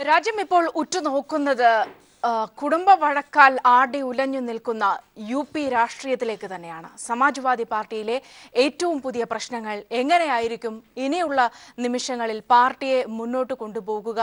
രാജ്യം ഇപ്പോൾ ഉറ്റുനോക്കുന്നത് കുടുംബ വഴക്കാൽ ആടി ഉലഞ്ഞു നിൽക്കുന്ന യു.പി. രാഷ്ട്രീയത്തിലേക്ക് തന്നെയാണ്. സമാജ്വാദി പാർട്ടിയിലെ ഏറ്റവും പുതിയ പ്രശ്നങ്ങൾ എങ്ങനെയായിരിക്കും ഇനിയുള്ള നിമിഷങ്ങളിൽ പാർട്ടിയെ മുന്നോട്ട് കൊണ്ടുപോകുക,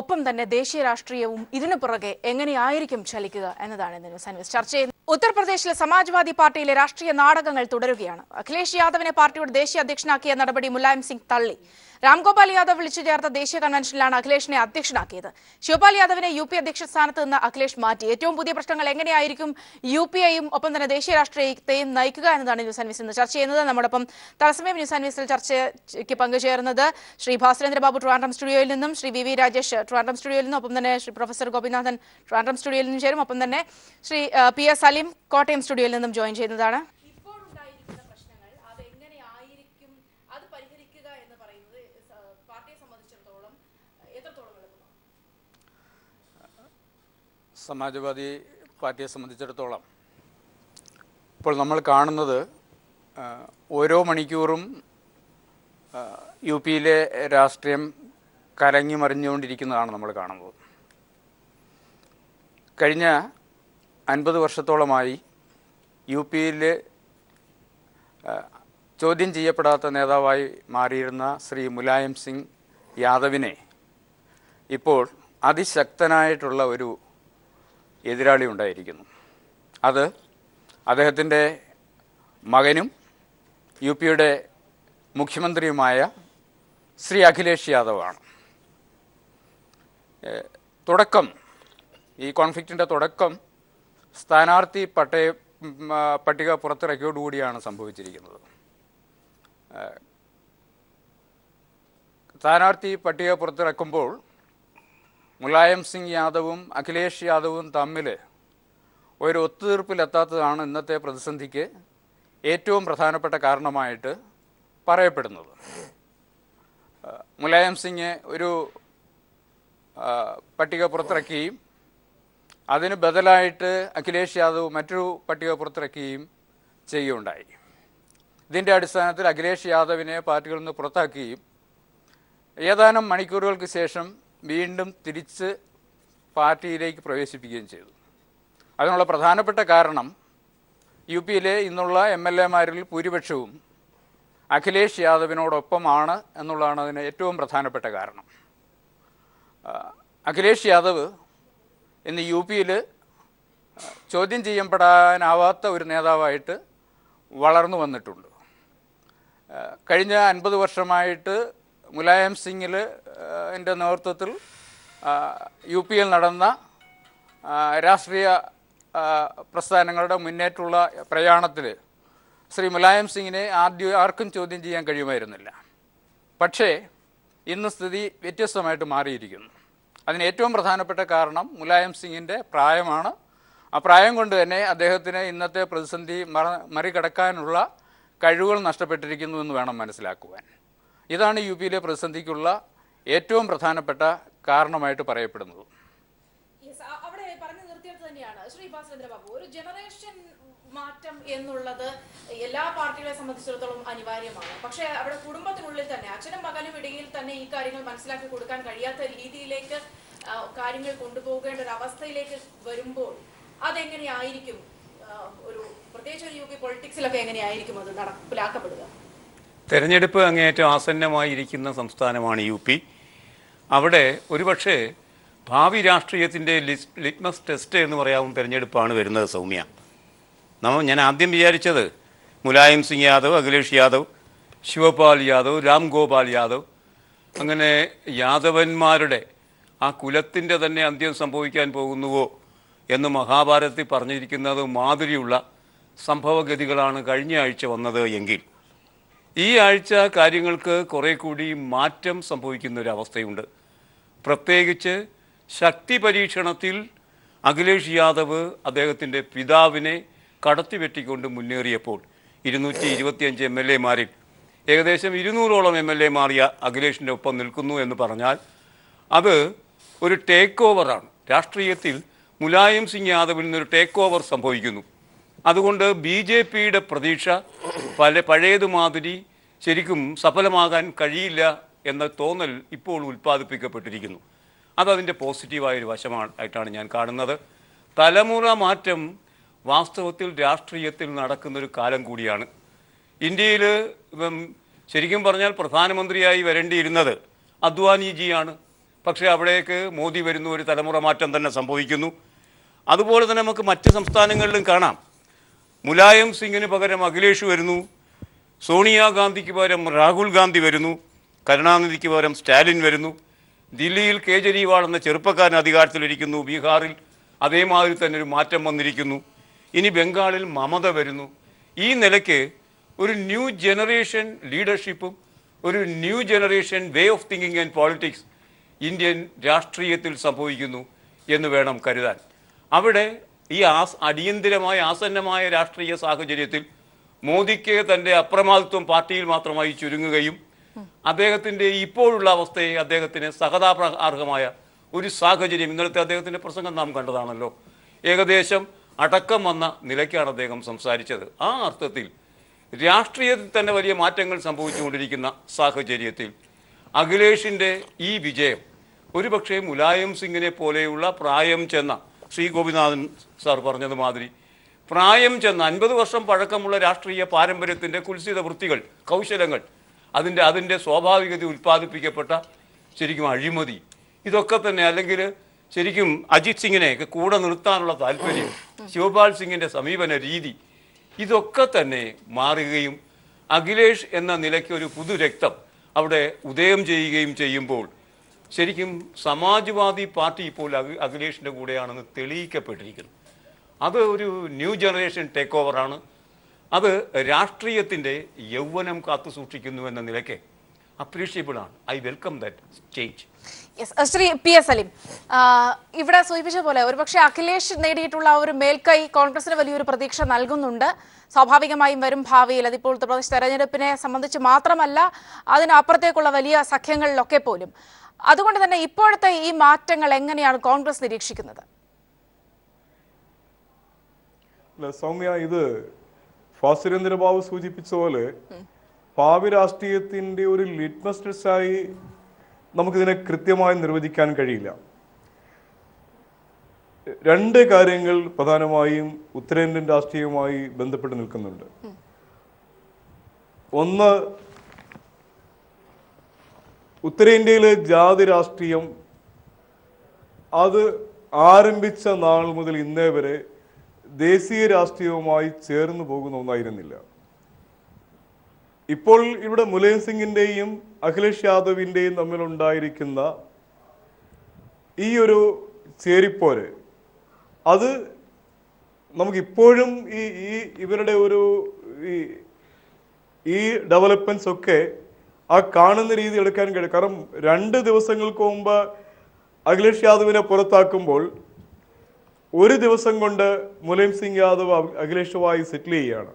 ഒപ്പം തന്നെ ദേശീയ രാഷ്ട്രീയവും ഇതിനു പുറകെ എങ്ങനെയായിരിക്കും ചലിക്കുക എന്നതാണ് ഇന്ന് സൻവിസ് ചർച്ച ചെയ്യുന്നത്. ഉത്തർപ്രദേശിലെ സമാജ്വാദി പാർട്ടിയിലെ രാഷ്ട്രീയ നാടകങ്ങൾ തുടരുകയാണ്. അഖിലേഷ് യാദവിനെ പാർട്ടിയുടെ ദേശീയ അധ്യക്ഷനാക്കിയ നടപടി മുലായം സിംഗ് തള്ളി. രാംഗോപാൽ യാദവ് വിളിച്ചു ചേർത്ത ദേശീയ കൺവെൻഷനിലാണ് അഖിലേഷിനെ അധ്യക്ഷനാക്കിയത്. ശിവപാൽ യാദവിനെ യു.പി. അധ്യക്ഷ സ്ഥാനത്ത് നിന്ന് അഖിലേഷ് മാറ്റി. ഏറ്റവും പുതിയ പ്രശ്നങ്ങൾ എങ്ങനെയായിരിക്കും യു.പി.യെയും ഒപ്പം തന്നെ ദേശീയ രാഷ്ട്രീയത്തെയും നയിക്കുക എന്നതാണ് ന്യൂസ് സർവീസ് ഇന്ന് ചർച്ച ചെയ്യുന്നത്. നമ്മോടൊപ്പം തത്സമയം ന്യൂസ് സർവീസിൽ ചർച്ചയ്ക്ക് പങ്കുചേർന്നത് ശ്രീ ഭാസ്കരേന്ദ്ര ബാബു ട്രിവാൻഡ്രം സ്റ്റുഡിയോയിൽ നിന്നും, ശ്രീ വി രാജേഷ് ട്രിവാൻഡ്രം സ്റ്റുഡിയോയിൽ നിന്നും, ഒപ്പം തന്നെ ശ്രീ പ്രൊഫസർ ഗോപിനാഥൻ ട്രിവാൻഡ്രം സ്റ്റുഡിയോയിൽ നിന്നും ചേരും, ഒപ്പം തന്നെ ശ്രീ P.S. സലീം കോട്ടയം സ്റ്റുഡിയോയിൽ നിന്നും ജോയിൻ ചെയ്യുന്നതാണ്. സമാജ്വാദി പാർട്ടിയെ സംബന്ധിച്ചിടത്തോളം ഇപ്പോൾ നമ്മൾ കാണുന്നത് ഓരോ മണിക്കൂറും യു.പിയിലെ രാഷ്ട്രീയം കലങ്ങി മറിഞ്ഞുകൊണ്ടിരിക്കുന്നതാണ് നമ്മൾ കാണുന്നത്. കഴിഞ്ഞ 50 വർഷത്തോളമായി യു.പിയിൽ ചോദ്യം ചെയ്യപ്പെടാത്ത നേതാവായി മാറിയിരുന്ന ശ്രീ മുലായം സിംഗ് യാദവിനെ ഇപ്പോൾ അതിശക്തനായിട്ടുള്ള ഒരു എതിരാളി ഉണ്ടായിരിക്കുന്നു. അത് അദ്ദേഹത്തിൻ്റെ മകനും യു.പിയുടെ മുഖ്യമന്ത്രിയുമായ ശ്രീ അഖിലേഷ് യാദവാണ്. ഈ കോൺഫ്ലിക്റ്റിൻ്റെ തുടക്കം സ്ഥാനാർത്ഥി പട്ടിക പുറത്തിറക്കിയോടുകൂടിയാണ് സംഭവിച്ചിരിക്കുന്നത്. സ്ഥാനാർത്ഥി പട്ടിക പുറത്തിറക്കുമ്പോൾ മുലായം സിംഗ് യാദവും അഖിലേഷ് യാദവും തമ്മിൽ ഒരു ഒത്തുതീർപ്പിലെത്താത്തതാണ് ഇന്നത്തെ പ്രതിസന്ധിക്ക് ഏറ്റവും പ്രധാനപ്പെട്ട കാരണമായിട്ട് പറയപ്പെടുന്നത്. മുലായം സിംഗ് ഒരു പട്ടിക പുറത്തിറക്കുകയും അതിന് ബദലായിട്ട് അഖിലേഷ് യാദവ് മറ്റൊരു പട്ടിക പുറത്തിറക്കുകയും ചെയ്യുകയുണ്ടായി. ഇതിൻ്റെ അടിസ്ഥാനത്തിൽ അഖിലേഷ് യാദവിനെ പാർട്ടികളിൽ നിന്ന് പുറത്താക്കുകയും ഏതാനും മണിക്കൂറുകൾക്ക് ശേഷം വീണ്ടും തിരിച്ച് പാർട്ടിയിലേക്ക് പ്രവേശിപ്പിക്കുകയും ചെയ്തു. അതിനുള്ള പ്രധാനപ്പെട്ട കാരണം യു.പിയിലെ ഇന്നുള്ള എം.എൽ.എമാരിൽ ഭൂരിപക്ഷവും അഖിലേഷ് യാദവിനോടൊപ്പമാണ് എന്നുള്ളതാണ് അതിന് ഏറ്റവും പ്രധാനപ്പെട്ട കാരണം. അഖിലേഷ് യാദവ് ഇന്ന് യു.പിയിൽ ചോദ്യം ചെയ്യപ്പെടാനാവാത്ത ഒരു നേതാവായിട്ട് വളർന്നു വന്നിട്ടുണ്ട്. കഴിഞ്ഞ 50 വർഷമായിട്ട് മുലായം സിംഗിൽ എൻ്റെ നേതൃത്വത്തിൽ യു.പിയിൽ നടന്ന രാഷ്ട്രീയ പ്രസ്ഥാനങ്ങളുടെ മുന്നേറ്റുള്ള പ്രയാണത്തിൽ ശ്രീ മുലായം സിംഗിനെ ആർക്കും ചോദ്യം ചെയ്യാൻ കഴിയുമായിരുന്നില്ല. പക്ഷേ ഇന്ന് സ്ഥിതി വ്യത്യസ്തമായിട്ട് മാറിയിരിക്കുന്നു. അതിന് ഏറ്റവും പ്രധാനപ്പെട്ട കാരണം മുലായം സിംഗിൻ്റെ പ്രായമാണ്. ആ പ്രായം കൊണ്ട് തന്നെ അദ്ദേഹത്തിന് ഇന്നത്തെ പ്രതിസന്ധി മറികടക്കാനുള്ള കഴിവുകൾ നഷ്ടപ്പെട്ടിരിക്കുന്നു എന്ന് വേണം മനസ്സിലാക്കുവാൻ. ഇതാണ് യു.പിയിലെ പ്രതിസന്ധിക്കുള്ള ഏറ്റവും പ്രധാനപ്പെട്ട കാരണമായിട്ട് പറയപ്പെടുന്നത്. അവിടെ പറഞ്ഞു നിർത്തിയത് തന്നെയാണ് ശ്രീ ഭാസ്കരേന്ദ്ര ബാബു. ഒരു ജനറേഷൻ മാറ്റം എന്നുള്ളത് എല്ലാ പാർട്ടികളെ സംബന്ധിച്ചിടത്തോളം അനിവാര്യമാണ്. പക്ഷേ അവിടെ കുടുംബത്തിനുള്ളിൽ തന്നെ അച്ഛനും മകനും ഇടയിൽ തന്നെ ഈ കാര്യങ്ങൾ മനസ്സിലാക്കി കൊടുക്കാൻ കഴിയാത്ത രീതിയിലേക്ക് കാര്യങ്ങൾ കൊണ്ടുപോകേണ്ട ഒരു അവസ്ഥയിലേക്ക് വരുമ്പോൾ അതെങ്ങനെയായിരിക്കും, ഒരു പ്രത്യേകിച്ച് ഒരു യു.പി പൊളിറ്റിക്സിലൊക്കെ എങ്ങനെയായിരിക്കും അത് നടപ്പിലാക്കപ്പെടുക? തെരഞ്ഞെടുപ്പ് അങ്ങേയറ്റം ആസന്നമായിരിക്കുന്ന സംസ്ഥാനമാണ് യു.പി. അവിടെ ഒരുപക്ഷെ ഭാവി രാഷ്ട്രീയത്തിൻ്റെ ലിറ്റ്മസ് ടെസ്റ്റ് എന്ന് പറയാവുന്ന തെരഞ്ഞെടുപ്പാണ് വരുന്നത്. സൗമ്യ, ഞാൻ ആദ്യം വിചാരിച്ചത് മുലായം സിംഗ് യാദവ്, അഖിലേഷ് യാദവ്, ശിവപാൽ യാദവ്, രാംഗോപാൽ യാദവ്, അങ്ങനെ യാദവന്മാരുടെ ആ കുലത്തിൻ്റെ തന്നെ അന്ത്യം സംഭവിക്കാൻ പോകുന്നുവോ എന്ന് മഹാഭാരതത്തിൽ പറഞ്ഞിരിക്കുന്നത് മാതിരിയുള്ള സംഭവഗതികളാണ് കഴിഞ്ഞ ആഴ്ച വന്നത് എങ്കിൽ ഈ ആഴ്ച കാര്യങ്ങൾക്ക് കുറേ കൂടി മാറ്റം സംഭവിക്കുന്നൊരവസ്ഥയുണ്ട്. പ്രത്യേകിച്ച് ശക്തി പരീക്ഷണത്തിൽ അഖിലേഷ് യാദവ് അദ്ദേഹത്തിൻ്റെ പിതാവിനെ കടത്തിവെട്ടിക്കൊണ്ട് മുന്നേറിയപ്പോൾ 225 എം.എൽ.എമാരിൽ ഏകദേശം 200ഓളം എം.എൽ.എമാർ അഖിലേഷിൻ്റെ ഒപ്പം നിൽക്കുന്നു എന്ന് പറഞ്ഞാൽ അത് ഒരു ടേക്ക് ഓവറാണ്. രാഷ്ട്രീയത്തിൽ മുലായം സിംഗ് യാദവിൽ നിന്നൊരു ടേക്ക് ഓവർ സംഭവിക്കുന്നു. അതുകൊണ്ട് ബി.ജെ.പിയുടെ പ്രതീക്ഷ പഴയതുമാതിരി ശരിക്കും സഫലമാകാൻ കഴിയില്ല എന്ന തോന്നൽ ഇപ്പോൾ ഉൽപ്പാദിപ്പിക്കപ്പെട്ടിരിക്കുന്നു. അതതിൻ്റെ പോസിറ്റീവായൊരു വശമായിട്ടാണ് ഞാൻ കാണുന്നത്. തലമുറ മാറ്റം വാസ്തവത്തിൽ രാഷ്ട്രീയത്തിൽ നടക്കുന്നൊരു കാലം കൂടിയാണ്. ഇന്ത്യയിൽ ശരിക്കും പറഞ്ഞാൽ പ്രധാനമന്ത്രിയായി വരേണ്ടിയിരുന്നത് അദ്വാനിജിയാണ്. പക്ഷേ അവിടേക്ക് മോദി വരുന്നു, ഒരു തലമുറ മാറ്റം തന്നെ സംഭവിക്കുന്നു. അതുപോലെ തന്നെ നമുക്ക് മറ്റ് സംസ്ഥാനങ്ങളിലും കാണാം. മുലായം സിംഗിന് പകരം അഖിലേഷ് വരുന്നു, സോണിയാഗാന്ധിക്ക് പകരം രാഹുൽ ഗാന്ധി വരുന്നു, കരുണാനിധിക്ക് പകരം സ്റ്റാലിൻ വരുന്നു. ദില്ലിയിൽ കേജ്രിവാൾ എന്ന ചെറുപ്പക്കാരൻ അധികാരത്തിലിരിക്കുന്നു, ബീഹാറിൽ അതേമാതിരി തന്നെ ഒരു മാറ്റം വന്നിരിക്കുന്നു. ഇനി ബംഗാളിൽ മമത വരുന്നു. ഈ നിലയ്ക്ക് ഒരു ന്യൂ ജനറേഷൻ ലീഡർഷിപ്പും ഒരു new generation way of thinking and politics Indian രാഷ്ട്രീയത്തിൽ സംഭവിക്കുന്നു എന്ന് വേണം കരുതാൻ. അവിടെ ഈ അടിയന്തിരമായ ആസന്നമായ രാഷ്ട്രീയ സാഹചര്യത്തിൽ മോദിക്ക് തൻ്റെ അപ്രമാദിത്വം പാർട്ടിയിൽ മാത്രമായി ചുരുങ്ങുകയും അദ്ദേഹത്തിൻ്റെ ഇപ്പോഴുള്ള അവസ്ഥയെ അദ്ദേഹത്തിന് സഹതാപാർഹമായ ഒരു സാഹചര്യം, ഇന്നലത്തെ അദ്ദേഹത്തിൻ്റെ പ്രസംഗം നാം കണ്ടതാണല്ലോ, ഏകദേശം അടക്കം വന്ന നിലയ്ക്കാണ് അദ്ദേഹം സംസാരിച്ചത്. ആ അർത്ഥത്തിൽ രാഷ്ട്രീയത്തിൽ തന്നെ വലിയ മാറ്റങ്ങൾ സംഭവിച്ചുകൊണ്ടിരിക്കുന്ന സാഹചര്യത്തിൽ അഖിലേഷിൻ്റെ ഈ വിജയം ഒരുപക്ഷെ മുലായം സിംഗിനെ പോലെയുള്ള പ്രായം ചെന്ന, ശ്രീ ഗോപിനാഥൻ സാർ പറഞ്ഞതുമാതിരി പ്രായം ചെന്ന 50 വർഷം പഴക്കമുള്ള രാഷ്ട്രീയ പാരമ്പര്യത്തിൻ്റെ കുൽസിത വൃത്തികൾ, കൗശലങ്ങൾ, അതിൻ്റെ സ്വാഭാവികത ഉൽപ്പാദിപ്പിക്കപ്പെട്ട ശരിക്കും അഴിമതി, ഇതൊക്കെ തന്നെ, അല്ലെങ്കിൽ ശരിക്കും അജിത് സിംഗിനെയൊക്കെ കൂടെ നിർത്താനുള്ള താല്പര്യം, ശിവപാൽ സിംഗിൻ്റെ സമീപന രീതി, ഇതൊക്കെ തന്നെ മാറുകയും അഖിലേഷ് എന്ന നിലയ്ക്ക് ഒരു പുതുരക്തം അവിടെ ഉദയം ചെയ്യുകയും ചെയ്യുമ്പോൾ ശരിക്കും സമാജ്വാദി പാർട്ടി ഇപ്പോൾ അഖിലേഷിൻ്റെ കൂടെയാണെന്ന് തെളിയിക്കപ്പെട്ടിരിക്കുന്നു. അത് ഒരു ന്യൂ ജനറേഷൻ ടേക്ക് ഓവറാണ്. അത് രാഷ്ട്രീയത്തിൻ്റെ യൗവനം കാത്തു സൂക്ഷിക്കുന്നു എന്ന നിലയ്ക്ക് അപ്രീഷിയബിളാണ്. I welcome that change. Shri P S Salim, ഇവിടെ സൂചിപ്പിച്ച പോലെ ഒരുപക്ഷെ അഖിലേഷ് നേടിയിട്ടുള്ള ഒരു മേൽക്കൈ കോൺഗ്രസിന് വലിയൊരു പ്രതീക്ഷ നൽകുന്നുണ്ട്. സ്വാഭാവികമായും വരും ഭാവിയിൽ, അതിപ്പോൾ ഉത്തർപ്രദേശ് തെരഞ്ഞെടുപ്പിനെ സംബന്ധിച്ച് മാത്രമല്ല, അതിനപ്പുറത്തേക്കുള്ള വലിയ സഖ്യങ്ങളിലൊക്കെ പോലും. അതുകൊണ്ട് തന്നെ ഇപ്പോഴത്തെ ഈ മാറ്റങ്ങൾ എങ്ങനെയാണ് കോൺഗ്രസ് നിരീക്ഷിക്കുന്നത്? സൗമ്യ, ഇത് ഫാസുരേന്ദ്രബാബു സൂചിപ്പിച്ച പോലെ ഭാവി രാഷ്ട്രീയത്തിന്റെ ഒരു ലിറ്റ്മസ് ടെസ്റ്റായി നമുക്കിതിനെ കൃത്യമായി നിർവചിക്കാൻ കഴിയില്ല. രണ്ട് കാര്യങ്ങൾ പ്രധാനമായും ഉത്തരേന്ത്യൻ രാഷ്ട്രീയവുമായി ബന്ധപ്പെട്ട് നിൽക്കുന്നുണ്ട്. ഒന്ന്, ഉത്തരേന്ത്യയിലെ ജാതി രാഷ്ട്രീയം അത് ആരംഭിച്ച നാൾ മുതൽ ഇന്നേ വരെ ദേശീയ രാഷ്ട്രീയവുമായി ചേർന്ന് പോകുന്ന ഒന്നായിരുന്നില്ല. ഇപ്പോൾ ഇവിടെ മുലായം സിംഗിന്റെയും അഖിലേഷ് യാദവിന്റെയും തമ്മിലുണ്ടായിരിക്കുന്ന ഈ ഒരു ചേരിപ്പോര്, അത് നമുക്കിപ്പോഴും ഇവരുടെ ഒരു ഈ ഡെവലപ്മെന്റ്സ് ഒക്കെ ആ കാണുന്ന രീതി എടുക്കാൻ കഴിയും. കാരണം 2 ദിവസങ്ങൾക്ക് മുമ്പ് അഖിലേഷ് യാദവിനെ പുറത്താക്കുമ്പോൾ ഒരു ദിവസം കൊണ്ട് മുലായം സിംഗ് യാദവ് അഖിലേഷുമായി സെറ്റിൽ ചെയ്യുകയാണ്.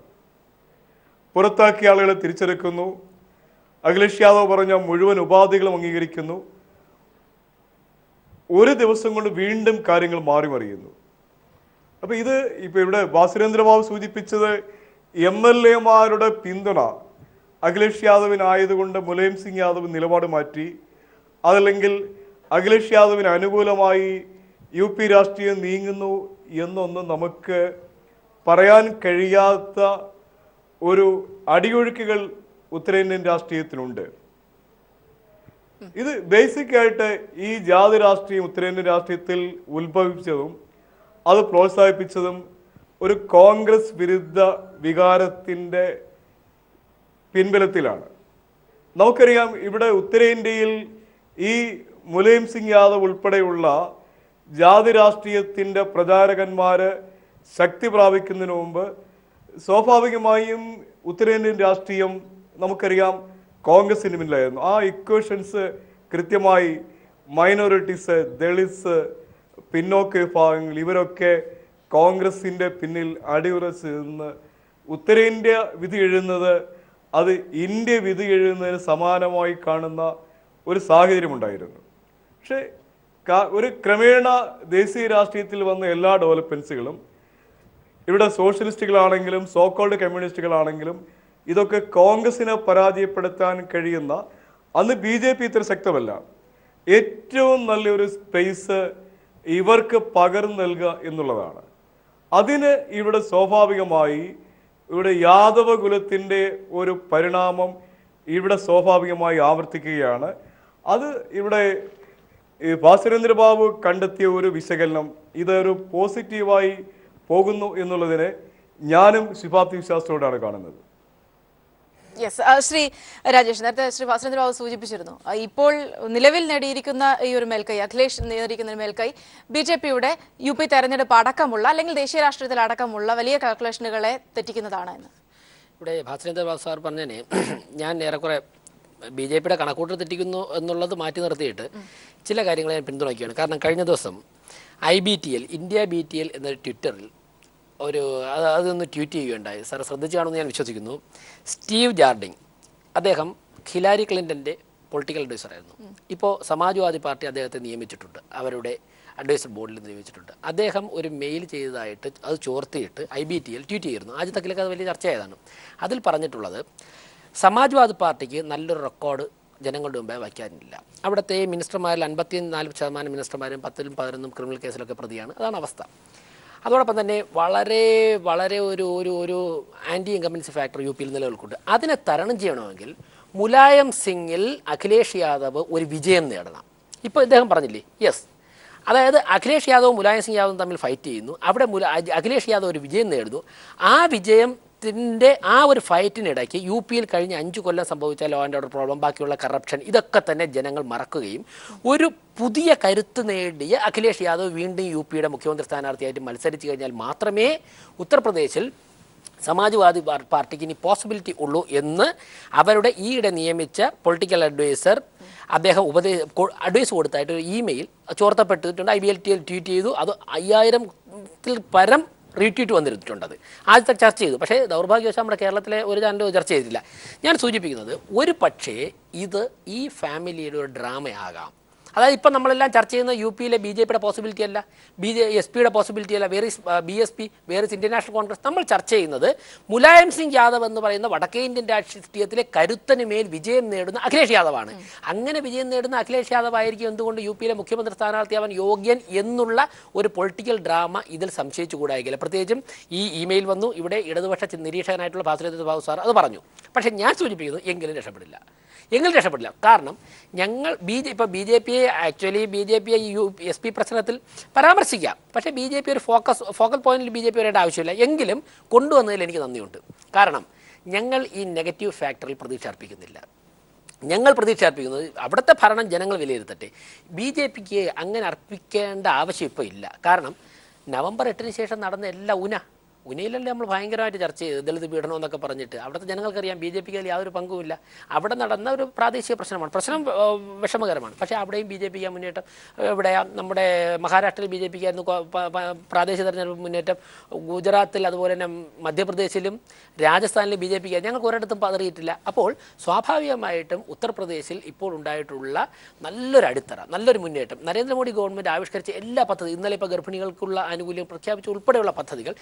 പുറത്താക്കിയ ആളുകളെ തിരിച്ചെടുക്കുന്നു. അഖിലേഷ് യാദവ് പറഞ്ഞ മുഴുവൻ ഉപാധികളും അംഗീകരിക്കുന്നു. ഒരു ദിവസം കൊണ്ട് വീണ്ടും കാര്യങ്ങൾ മാറി മറിയുന്നു. അപ്പൊ ഇത് ഇപ്പൊ ഇവിടെ വാസുരേന്ദ്രബാബു സൂചിപ്പിച്ചത് MLA-മാരുടെ പിന്തുണ അഖിലേഷ് യാദവിനായതുകൊണ്ട് മുലായം സിംഗ് യാദവ് നിലപാട് മാറ്റി, അതല്ലെങ്കിൽ അഖിലേഷ് യാദവിന് അനുകൂലമായി UP രാഷ്ട്രീയം നീങ്ങുന്നു എന്നൊന്നും നമുക്ക് പറയാൻ കഴിയാത്ത ഒരു അടിയൊഴുക്കുകൾ ഉത്തരേന്ത്യൻ രാഷ്ട്രീയത്തിലുണ്ട്. ഇത് ബേസിക്കായിട്ട് ഈ ജാതി രാഷ്ട്രീയം ഉത്തരേന്ത്യൻ രാഷ്ട്രീയത്തിൽ ഉത്ഭവിച്ചതും അത് പ്രോത്സാഹിപ്പിച്ചതും ഒരു കോൺഗ്രസ് വിരുദ്ധ വികാരത്തിൻ്റെ പിൻബലത്തിലാണ്. നമുക്കറിയാം, ഇവിടെ ഉത്തരേന്ത്യയിൽ ഈ മുലായം സിംഗ് യാദവ് ഉൾപ്പെടെയുള്ള ജാതി രാഷ്ട്രീയത്തിൻ്റെ പ്രചാരകന്മാര് ശക്തി പ്രാപിക്കുന്നതിന് മുമ്പ് സ്വാഭാവികമായും ഉത്തരേന്ത്യൻ രാഷ്ട്രീയം നമുക്കറിയാം കോൺഗ്രസിന് പിന്നിലായിരുന്നു. ആ ഇക്വേഷൻസ് കൃത്യമായി മൈനോറിറ്റീസ്, ദളിത്സ്, പിന്നോക്ക വിഭാഗങ്ങൾ, ഇവരൊക്കെ കോൺഗ്രസിൻ്റെ പിന്നിൽ അടിയുറച്ച് നിന്ന് ഉത്തരേന്ത്യ വിധി എഴുതുന്നത് അത് ഇന്ത്യ വിധി എഴുതുന്നതിന് സമാനമായി കാണുന്ന ഒരു സാഹചര്യമുണ്ടായിരുന്നു. പക്ഷേ ഒരു ക്രമേണ ദേശീയ രാഷ്ട്രീയത്തിൽ വന്ന എല്ലാ ഡെവലപ്മെൻറ്റ്സുകളും, ഇവിടെ സോഷ്യലിസ്റ്റുകളാണെങ്കിലും സോക്കോൾഡ് കമ്മ്യൂണിസ്റ്റുകളാണെങ്കിലും, ഇതൊക്കെ കോൺഗ്രസിനെ പരാജയപ്പെടുത്താൻ കഴിയുന്ന, അന്ന് BJP ഇത്ര ശക്തമല്ല, ഏറ്റവും നല്ലൊരു സ്പേസ് ഇവർക്ക് പകർന്നു നൽകുക എന്നുള്ളതാണ്. അതിന് ഇവിടെ സ്വാഭാവികമായി ഇവിടെ യാദവ കുലത്തിൻ്റെ ഒരു പരിണാമം ഇവിടെ സ്വാഭാവികമായി ആവർത്തിക്കുകയാണ്. അത് ഇവിടെ ഭാസ്കരേന്ദ്രബാബു കണ്ടെത്തിയ ഒരു വിശകലനം ഇതൊരു പോസിറ്റീവായി പോകുന്നു എന്നുള്ളതിനെ ഞാനും ശിഫാബ്ദി വിശ്വാസത്തോടാണ് കാണുന്നത്. യെസ്, ശ്രീ രാജേഷ്, നേരത്തെ ശ്രീ ഭാസ്കരേന്ദ്രബാബു സൂചിപ്പിച്ചിരുന്നു, ഇപ്പോൾ നിലവിൽ നേടിയിരിക്കുന്ന ഈ ഒരു മേൽക്കൈ, അഖിലേഷ് നേടിയിരിക്കുന്ന മേൽക്കൈ BJPയുടെ UP തെരഞ്ഞെടുപ്പ് അടക്കമുള്ള അല്ലെങ്കിൽ ദേശീയ രാഷ്ട്രീയത്തിൽ അടക്കമുള്ള വലിയ കാൽക്കുലേഷനുകളെ തെറ്റിക്കുന്നതാണ് എന്ന്. ഇവിടെ ഭാസ്കരേന്ദ്രബാബു സാർ പറഞ്ഞതിന് ഞാൻ ഏറെക്കുറെ BJPയുടെ കണക്കൂട്ടൽ തെറ്റിക്കുന്നു എന്നുള്ളത് മാറ്റി നിർത്തിയിട്ട് ചില കാര്യങ്ങൾ ഞാൻ പിന്തുണയ്ക്കുകയാണ്. കാരണം കഴിഞ്ഞ ദിവസം IBTL ഇന്ത്യ BTL എന്നൊരു ട്വിറ്ററിൽ അതൊന്ന് ട്വീറ്റ് ചെയ്യുകയുണ്ടായി. സാർ ശ്രദ്ധിച്ചു കാണുമെന്ന് ഞാൻ വിശ്വസിക്കുന്നു. സ്റ്റീവ് ജാർഡിങ്, അദ്ദേഹം ഹിലാരി ക്ലിൻ്റൻ്റെ പൊളിറ്റിക്കൽ അഡ്വൈസറായിരുന്നു. ഇപ്പോൾ സമാജ്വാദി പാർട്ടി അദ്ദേഹത്തെ നിയമിച്ചിട്ടുണ്ട്, അവരുടെ അഡ്വൈസർ ബോർഡിൽ നിയമിച്ചിട്ടുണ്ട്. അദ്ദേഹം ഒരു മെയിൽ ചെയ്തതായിട്ട് അത് ചോർത്തിയിട്ട് IBTL ട്വീറ്റ് ചെയ്തിരുന്നു. ആദ്യത്തക്കിലൊക്കെ അത് വലിയ ചർച്ചയായതാണ്. അതിൽ പറഞ്ഞിട്ടുള്ളത് സമാജ്വാദി പാർട്ടിക്ക് നല്ലൊരു റെക്കോർഡ് ജനങ്ങളുടെ മുമ്പേ വയ്ക്കാനില്ല. അവിടുത്തെ മിനിസ്റ്റർമാരിൽ 54% മിനിസ്റ്റർമാരും 10-ലും 11-നും ക്രിമിനൽ കേസിലൊക്കെ പ്രതിയാണ്. അതാണ് അവസ്ഥ. അതോടൊപ്പം തന്നെ വളരെ വളരെ ഒരു ആൻറ്റി ഇൻകംബൻസി ഫാക്ടർ UP യിൽ നിലനിൽക്കുന്നുണ്ട്. അതിനെ തരണം ചെയ്യണമെങ്കിൽ മുലായം സിംഗിൽ അഖിലേഷ് യാദവ് ഒരു വിജയം നേടണം. ഇപ്പോൾ ഇദ്ദേഹം പറഞ്ഞില്ലേ, യെസ്, അതായത് അഖിലേഷ് യാദവും മുലായം സിംഗ് യാദവും തമ്മിൽ ഫൈറ്റ് ചെയ്യുന്നു. അവിടെ അഖിലേഷ് യാദവ് ഒരു വിജയം നേടുന്നു. ആ വിജയത്തിൻ്റെ ആ ഒരു ഫൈറ്റിനിടയ്ക്ക് UP യിൽ കഴിഞ്ഞ 5 കൊല്ലം സംഭവിച്ച ലോ ആൻഡ് ഓർഡർ പ്രോബ്ലം, ബാക്കിയുള്ള കറപ്ഷൻ, ഇതൊക്കെ തന്നെ ജനങ്ങൾ മറക്കുകയും ഒരു പുതിയ കരുത്ത് നേടിയ അഖിലേഷ് യാദവ് വീണ്ടും UP യുടെ മുഖ്യമന്ത്രി സ്ഥാനാർത്ഥിയായിട്ട് മത്സരിച്ചു കഴിഞ്ഞാൽ മാത്രമേ ഉത്തർപ്രദേശിൽ സമാജ്വാദി പാർട്ടിക്ക് ഇനി പോസിബിലിറ്റി ഉള്ളൂ എന്ന് അവരുടെ ഈയിടെ നിയമിച്ച പൊളിറ്റിക്കൽ അഡ്വൈസർ അദ്ദേഹം അഡ്വൈസ് കൊടുത്തായിട്ട് ഒരു ഇമെയിൽ ചോർത്തപ്പെട്ടിട്ടുണ്ട്. IBTL ട്വീറ്റ് ചെയ്തു. അത് 5000-ൽ പരം റീട്വീറ്റ് വന്നിരുന്നിട്ടുണ്ട്. അത് ആദ്യത്തെ ചർച്ച ചെയ്തു. പക്ഷേ ദൗർഭാഗ്യവശാൽ നമ്മുടെ കേരളത്തിലെ ഒരു ചാനലും ചർച്ച ചെയ്തിട്ടില്ല. ഞാൻ സൂചിപ്പിക്കുന്നത് ഒരു പക്ഷേ ഇത് ഈ ഫാമിലിയുടെ ഒരു ഡ്രാമയാകാം. അതായത് ഇപ്പം നമ്മളെല്ലാം ചർച്ച ചെയ്യുന്ന UP യിലെ BJPയുടെ പോസിബിലിറ്റി അല്ല, SP-യുടെ പോസിബിലിറ്റി അല്ല, where is BSP, where is Indian National Congress. നമ്മൾ ചർച്ച ചെയ്യുന്നത് മുലായം സിംഗ് യാദവ് എന്ന് പറയുന്ന വടക്കേ ഇന്ത്യൻ രാഷ്ട്രീയത്തിലെ കരുത്തന് മേൽ വിജയം നേടുന്ന അഖിലേഷ് യാദവാണ്. അങ്ങനെ വിജയം നേടുന്ന അഖിലേഷ് യാദവ് ആയിരിക്കും എന്തുകൊണ്ട് UP യിലെ മുഖ്യമന്ത്രി സ്ഥാനാർത്ഥിയാവാൻ യോഗ്യൻ എന്നുള്ള ഒരു പൊളിറ്റിക്കൽ ഡ്രാമ ഇതിൽ സംശയിച്ചുകൂടായില്ല. പ്രത്യേകിച്ചും ഈ ഇമെയിൽ വന്നു, ഇവിടെ ഇടതുപക്ഷ നിരീക്ഷകനായിട്ടുള്ള ഭാസ്കരേന്ദ്രബാബു സാർ അത് പറഞ്ഞു. പക്ഷേ ഞാൻ സൂചിപ്പിക്കുന്നത് എങ്കിലും രക്ഷപ്പെടില്ല. കാരണം ഞങ്ങൾ BJPയെ ആക്ച്വലി BJPയെ SP പ്രശ്നത്തിൽ പരാമർശിക്കാം. പക്ഷേ BJP ഒരു ഫോക്കൽ പോയിന്റിൽ BJP വരേണ്ട ആവശ്യമില്ല. എങ്കിലും കൊണ്ടുവന്നതിൽ എനിക്ക് നന്ദിയുണ്ട്. കാരണം ഞങ്ങൾ ഈ നെഗറ്റീവ് ഫാക്ടറിൽ പ്രതീക്ഷ അർപ്പിക്കുന്നില്ല. ഞങ്ങൾ പ്രതീക്ഷ അർപ്പിക്കുന്നത് അവിടുത്തെ ഭരണം ജനങ്ങൾ വിലയിരുത്തട്ടെ. BJPക്ക് അങ്ങനെ അർപ്പിക്കേണ്ട ആവശ്യം ഇപ്പോൾ ഇല്ല. കാരണം നവംബർ 8-ന് ശേഷം നടന്ന എല്ലാ ഉനയിലല്ലേ നമ്മൾ ഭയങ്കരമായിട്ട് ചർച്ച ചെയ്ത് ദളിത് പീഡനം എന്നൊക്കെ പറഞ്ഞിട്ട്. അവിടുത്തെ ജനങ്ങൾക്കറിയാം BJPക്ക് അതിൽ യാതൊരു പങ്കുമില്ല. അവിടെ നടന്ന ഒരു പ്രാദേശിക പ്രശ്നമാണ്. പ്രശ്നം വിഷമകരമാണ്. പക്ഷേ അവിടെയും BJPക്ക് മുന്നേറ്റം. ഇവിടെ നമ്മുടെ മഹാരാഷ്ട്രയിൽ BJPക്ക് ആയിരുന്നു പ്രാദേശിക തെരഞ്ഞെടുപ്പ് മുന്നേറ്റം. ഗുജറാത്തിൽ, അതുപോലെ തന്നെ മധ്യപ്രദേശിലും രാജസ്ഥാനിലും BJPക്ക് ഞങ്ങൾക്ക് ഒരിടത്തും പതറിയിട്ടില്ല. അപ്പോൾ സ്വാഭാവികമായിട്ടും ഉത്തർപ്രദേശിൽ ഇപ്പോൾ ഉണ്ടായിട്ടുള്ള നല്ലൊരു അടിത്തറ, നല്ലൊരു മുന്നേറ്റം, നരേന്ദ്രമോദി ഗവൺമെൻറ് ആവിഷ്കരിച്ച എല്ലാ പദ്ധതിയും, ഇന്നലെ ഇപ്പോൾ ഗർഭിണികൾക്കുള്ള ആനുകൂല്യം പ്രഖ്യാപിച്ച ഉൾപ്പെടെയുള്ള പദ്ധതികൾ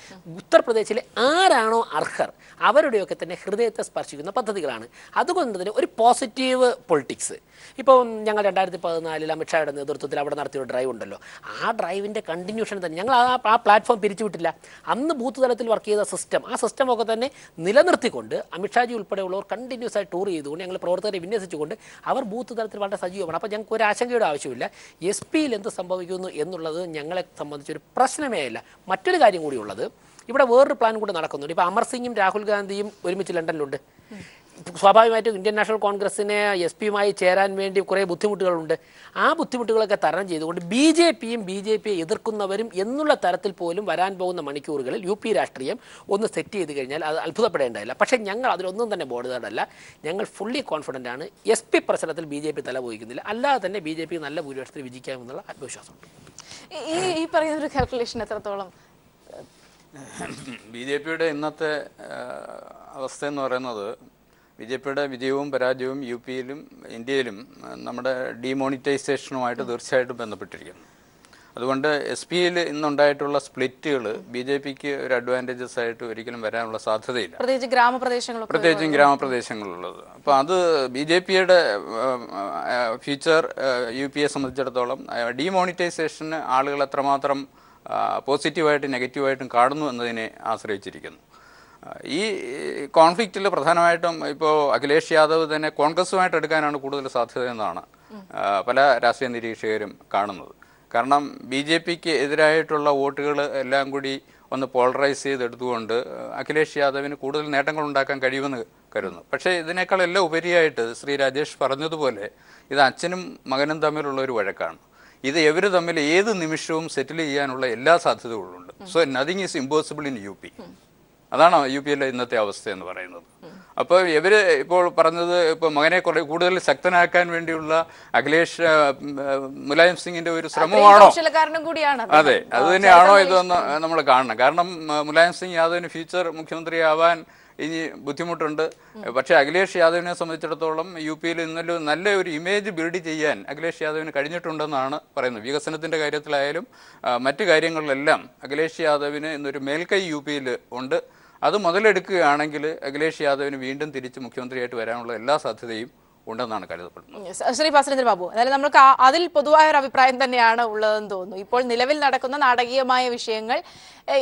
ഉത്തർപ്രദേശിലെ ആരാണോ അർഹർ അവരുടെയൊക്കെ തന്നെ ഹൃദയത്തെ സ്പർശിക്കുന്ന പദ്ധതികളാണ്. അതുകൊണ്ട് തന്നെ ഒരു പോസിറ്റീവ് പൊളിറ്റിക്സ്. ഇപ്പോൾ ഞങ്ങൾ 2014 അമിത്ഷായുടെ നേതൃത്വത്തിൽ അവിടെ നടത്തിയൊരു ഡ്രൈവ് ഉണ്ടല്ലോ, ആ ഡ്രൈവിൻ്റെ കണ്ടിന്യൂഷൻ തന്നെ ഞങ്ങൾ ആ പ്ലാറ്റ്ഫോം പിരിച്ചുവിട്ടില്ല. അന്ന് ബൂത്ത് തലത്തിൽ വർക്ക് ചെയ്ത ആ സിസ്റ്റമൊക്കെ തന്നെ നിലനിർത്തിക്കൊണ്ട് അമിത്ഷാജി ഉൾപ്പെടെയുള്ളവർ കണ്ടിന്യൂസ് ആയി ടൂർ ചെയ്തുകൊണ്ട് ഞങ്ങൾ പ്രവർത്തകരെ വിന്യസിച്ചുകൊണ്ട് അവർ ബൂത്ത് തലത്തിൽ വളരെ സജീവമാണ്. അപ്പോൾ ഞങ്ങൾക്ക് ഒരു ആശങ്കയുടെ ആവശ്യമില്ല. SP യിൽ എന്ത് സംഭവിക്കുന്നു എന്നുള്ളത് ഞങ്ങളെ സംബന്ധിച്ചൊരു പ്രശ്നമേ അല്ല. മറ്റൊരു കാര്യം കൂടിയുള്ളത്, ഇവിടെ വേറൊരു പ്ലാൻ കൂടെ നടക്കുന്നുണ്ട്. ഇപ്പോൾ അമർ സിംഗും രാഹുൽ ഗാന്ധിയും ഒരുമിച്ച് ലണ്ടനിലുണ്ട്. സ്വാഭാവികമായിട്ടും ഇന്ത്യൻ നാഷണൽ കോൺഗ്രസിനെ SP-യുമായി ചേരാൻ വേണ്ടി കുറേ ബുദ്ധിമുട്ടുകളുണ്ട്. ആ ബുദ്ധിമുട്ടുകളൊക്കെ തരണം ചെയ്തുകൊണ്ട് BJPയെ എതിർക്കുന്നവരും എന്നുള്ള തരത്തിൽ പോലും വരാൻ പോകുന്ന മണിക്കൂറുകളിൽ UP രാഷ്ട്രീയം ഒന്ന് സെറ്റ് ചെയ്ത് കഴിഞ്ഞാൽ അത് അത്ഭുതപ്പെടേണ്ടതില്ല. പക്ഷേ ഞങ്ങൾ അതിലൊന്നും തന്നെ ബോധേഡല്ല. ഞങ്ങൾ ഫുള്ളി കോൺഫിഡൻ്റ് ആണ്. SP പ്രശ്നത്തിൽ BJP തലപോയിക്കുന്നില്ല. അല്ലാതെ തന്നെ BJP നല്ല ഭൂരിപക്ഷത്തിൽ വിജയിക്കാമെന്നുള്ള ആത്മവിശ്വാസമുണ്ട്. ഈ പറയുന്നൊരു കാൽക്കുലേഷൻ എത്രത്തോളം BJPയുടെ ഇന്നത്തെ അവസ്ഥ എന്ന് പറയുന്നത്, BJPയുടെ വിജയവും പരാജയവും UP യിലും ഇന്ത്യയിലും നമ്മുടെ ഡിമോണിറ്റൈസേഷനുമായിട്ട് തീർച്ചയായിട്ടും ബന്ധപ്പെട്ടിരിക്കുന്നു. അതുകൊണ്ട് എസ് പിയിൽ ഇന്നുണ്ടായിട്ടുള്ള സ്പ്ലിറ്റുകൾ ബി ജെ പിക്ക് ഒരു അഡ്വാൻറ്റേജസ് ആയിട്ട് ഒരിക്കലും വരാനുള്ള സാധ്യതയില്ല, പ്രത്യേകിച്ച് ഗ്രാമപ്രദേശങ്ങളൊക്കെ പ്രത്യേകിച്ചും ഗ്രാമപ്രദേശങ്ങളിലുള്ളത്. അപ്പോൾ അത് ബി ജെ പിയുടെ ഫ്യൂച്ചർ യു പിയെ സംബന്ധിച്ചിടത്തോളം ഡിമോണിറ്റൈസേഷന് ആളുകൾ എത്രമാത്രം പോസിറ്റീവായിട്ടും നെഗറ്റീവായിട്ടും കാണുന്നു എന്നതിനെ ആശ്രയിച്ചിരിക്കുന്നു. ഈ കോൺഫ്ലിക്റ്റിൽ പ്രധാനമായിട്ടും ഇപ്പോൾ അഖിലേഷ് യാദവ് തന്നെ കോൺഗ്രസുമായിട്ട് എടുക്കാനാണ് കൂടുതൽ സാധ്യത എന്നാണ് പല രാഷ്ട്രീയ നിരീക്ഷകരും കാണുന്നത്. കാരണം ബി ജെ പിക്ക് എതിരായിട്ടുള്ള വോട്ടുകൾ എല്ലാം കൂടി ഒന്ന് പോളറൈസ് ചെയ്തെടുത്തുകൊണ്ട് അഖിലേഷ് യാദവിന് കൂടുതൽ നേട്ടങ്ങൾ ഉണ്ടാക്കാൻ കഴിയുമെന്ന് കരുതുന്നു. പക്ഷേ ഇതിനേക്കാളെല്ലാം ഉപരിയായിട്ട് ശ്രീ രാജേഷ് പറഞ്ഞതുപോലെ ഇത് അച്ഛനും മകനും തമ്മിലുള്ള ഒരു വഴക്കാണ്. ഇത് ഇവർ തമ്മിൽ ഏത് നിമിഷവും സെറ്റിൽ ചെയ്യാനുള്ള എല്ലാ സാധ്യതകളുണ്ട്. So nothing is impossible in U P. അതാണ് യു പിയിലെ ഇന്നത്തെ അവസ്ഥ എന്ന് പറയുന്നത്. അപ്പോൾ ഇവർ ഇപ്പോൾ പറഞ്ഞത് ഇപ്പോൾ മകനെ കൂടുതൽ ശക്തനാക്കാൻ വേണ്ടിയുള്ള അഖിലേഷ് മുലായം സിംഗിന്റെ ഒരു ശ്രമമാണോ? അതെ, അത് തന്നെയാണോ ഇതെന്ന് നമ്മൾ കാണണം. കാരണം മുലായം സിംഗ് യാദവിന് ഫ്യൂച്ചർ മുഖ്യമന്ത്രിയാവാൻ ഇനി ബുദ്ധിമുട്ടുണ്ട്. പക്ഷേ അഖിലേഷ് യാദവിനെ സംബന്ധിച്ചിടത്തോളം യു പിയിൽ ഇന്നൊരു നല്ല ഒരു ഇമേജ് ബിൽഡ് ചെയ്യാൻ അഖിലേഷ് യാദവിന് കഴിഞ്ഞിട്ടുണ്ടെന്നാണ് പറയുന്നത്. വികസനത്തിൻ്റെ കാര്യത്തിലായാലും മറ്റു കാര്യങ്ങളിലെല്ലാം അഖിലേഷ് യാദവിന് ഇന്നൊരു മേൽക്കൈ യു പിയിൽ ഉണ്ട്. അത് മുതലെടുക്കുകയാണെങ്കിൽ അഖിലേഷ് യാദവിന് വീണ്ടും തിരിച്ച് മുഖ്യമന്ത്രിയായിട്ട് വരാനുള്ള എല്ലാ സാധ്യതയും ഉണ്ടെന്നാണ് കരുതപ്പെടുന്നത്. ശ്രീ ഭാസ്കരേന്ദ്ര ബാബു, അതായത് നമുക്ക് അതിൽ പൊതുവായ ഒരു അഭിപ്രായം തന്നെയാണ് ഉള്ളതെന്ന് തോന്നുന്നു. ഇപ്പോൾ നിലവിൽ നടക്കുന്ന നാടകീയമായ വിഷയങ്ങൾ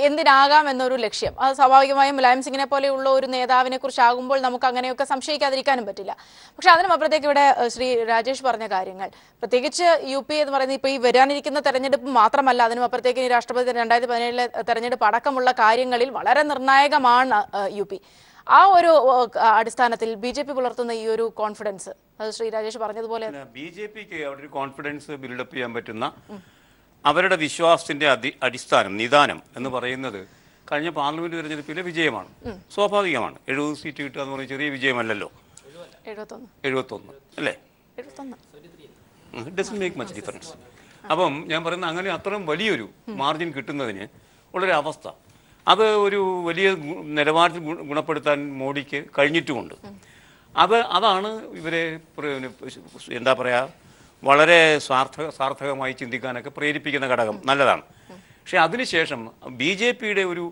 എന്തിനാകാം എന്നൊരു ലക്ഷ്യം, അത് സ്വാഭാവികമായും മുലായം സിംഗിനെ പോലെയുള്ള ഒരു നേതാവിനെ കുറിച്ചാകുമ്പോൾ നമുക്ക് അങ്ങനെയൊക്കെ സംശയിക്കാതിരിക്കാനും പറ്റില്ല. പക്ഷെ അതിനും അപ്പുറത്തേക്ക് ഇവിടെ ശ്രീ രാജേഷ് പറഞ്ഞ കാര്യങ്ങൾ, പ്രത്യേകിച്ച് യു പി എന്ന് പറയുന്നത് ഇപ്പോൾ ഈ വരാനിരിക്കുന്ന തെരഞ്ഞെടുപ്പ് മാത്രമല്ല, അതിനും അപ്പുറത്തേക്ക് ഈ രാഷ്ട്രപതി 2017 തെരഞ്ഞെടുപ്പ് അടക്കമുള്ള കാര്യങ്ങളിൽ വളരെ നിർണായകമാണ് യു പി. ആ ഒരു അടിസ്ഥാനത്തിൽ ബി ജെ പി പുലർത്തുന്ന ഈ ഒരു കോൺഫിഡൻസ്, അത് ശ്രീ രാജേഷ് പറഞ്ഞതുപോലെ ബി ജെ പിക്ക് അവിടെ ഒരു കോൺഫിഡൻസ് ബിൽഡപ്പ് ചെയ്യാൻ പറ്റുന്ന അവരുടെ വിശ്വാസത്തിന്റെ അടിസ്ഥാനം നിദാനം എന്ന് പറയുന്നത് കഴിഞ്ഞ പാർലമെന്റ് തെരഞ്ഞെടുപ്പിലെ വിജയമാണ്. സ്വാഭാവികമാണ്. 70 സീറ്റ് കിട്ടുക എന്ന് പറയുന്നത് ചെറിയ വിജയമല്ലല്ലോ. 71 അല്ലേ? It doesn't make much difference. അപ്പം ഞാൻ പറയുന്നത് അങ്ങനെ അത്രയും വലിയൊരു മാർജിൻ കിട്ടുന്നതിന് ഉള്ളൊരു അവസ്ഥ, അത് ഒരു വലിയ നിലവാരത്തിൽ ഗുണപ്പെടുത്താൻ മോഡിക്ക് കഴിഞ്ഞിട്ടുമുണ്ട്. അതാണ് ഇവരെ എന്താ പറയുക വളരെ സാർത്ഥകമായി ചിന്തിക്കാനൊക്കെ പ്രേരിപ്പിക്കുന്ന ഘടകം. നല്ലതാണ്. പക്ഷെ അതിനുശേഷം ബി ജെ പിയുടെ ഒരു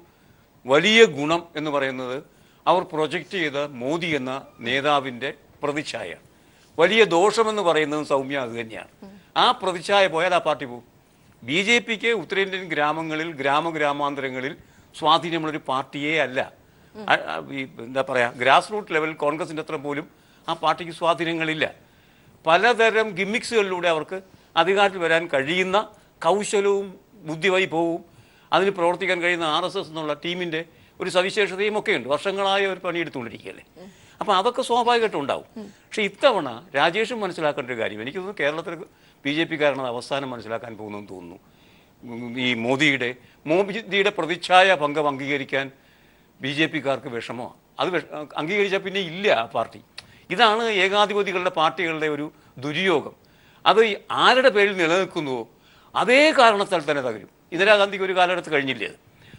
വലിയ ഗുണം എന്ന് പറയുന്നത് അവർ പ്രൊജക്റ്റ് ചെയ്ത മോദി എന്ന നേതാവിൻ്റെ പ്രതിച്ഛായ. വലിയ ദോഷമെന്ന് പറയുന്നത് സൗമ്യ അത് തന്നെയാണ്. ആ പ്രതിച്ഛായ പോയാൽ ആ പാർട്ടി പോകും. ബി ജെ പിക്ക് ഉത്തരേന്ത്യൻ ഗ്രാമങ്ങളിൽ ഗ്രാമാന്തരങ്ങളിൽ സ്വാധീനമുള്ളൊരു പാർട്ടിയേ അല്ല. എന്താ പറയുക, ഗ്രാസ് റൂട്ട് ലെവൽ കോൺഗ്രസിൻ്റെ അത്ര പോലും ആ പാർട്ടിക്ക് സ്വാധീനങ്ങളില്ല. പലതരം ഗിമ്മിക്സുകളിലൂടെ അവർക്ക് അധികാരത്തിൽ വരാൻ കഴിയുന്ന കൗശലവും ബുദ്ധിവൈഭവവും അതിന് പ്രവർത്തിക്കാൻ കഴിയുന്ന RSS എന്നുള്ള ടീമിൻ്റെ ഒരു സവിശേഷതയും ഒക്കെയുണ്ട്. വർഷങ്ങളായി അവർ പണിയെടുത്തുകൊണ്ടിരിക്കുകയല്ലേ. അപ്പോൾ അതൊക്കെ സ്വാഭാവികമായിട്ടും ഉണ്ടാവും. പക്ഷേ ഇത്തവണ രാജേഷും മനസ്സിലാക്കേണ്ട ഒരു കാര്യം, എനിക്ക് തോന്നുന്നു കേരളത്തിൽ BJP കാരണത് അവസാനം മനസ്സിലാക്കാൻ പോകുന്നതെന്ന് തോന്നുന്നു. ഈ മോദിയുടെ പ്രതിച്ഛായ ഭംഗം അംഗീകരിക്കാൻ BJP-കാർക്ക് വിഷമമാണ്. അത് അംഗീകരിച്ചാൽ പിന്നെ ഇല്ല ആ പാർട്ടി. ഇതാണ് ഏകാധിപതികളുടെ പാർട്ടികളുടെ ഒരു ദുര്യോഗം. അത് ആരുടെ പേരിൽ നിലനിൽക്കുന്നുവോ അതേ കാരണത്താൽ തന്നെ തകരും. ഇന്ദിരാഗാന്ധിക്ക് ഒരു കാലഘട്ടത്ത് കഴിഞ്ഞില്ലേ അത്.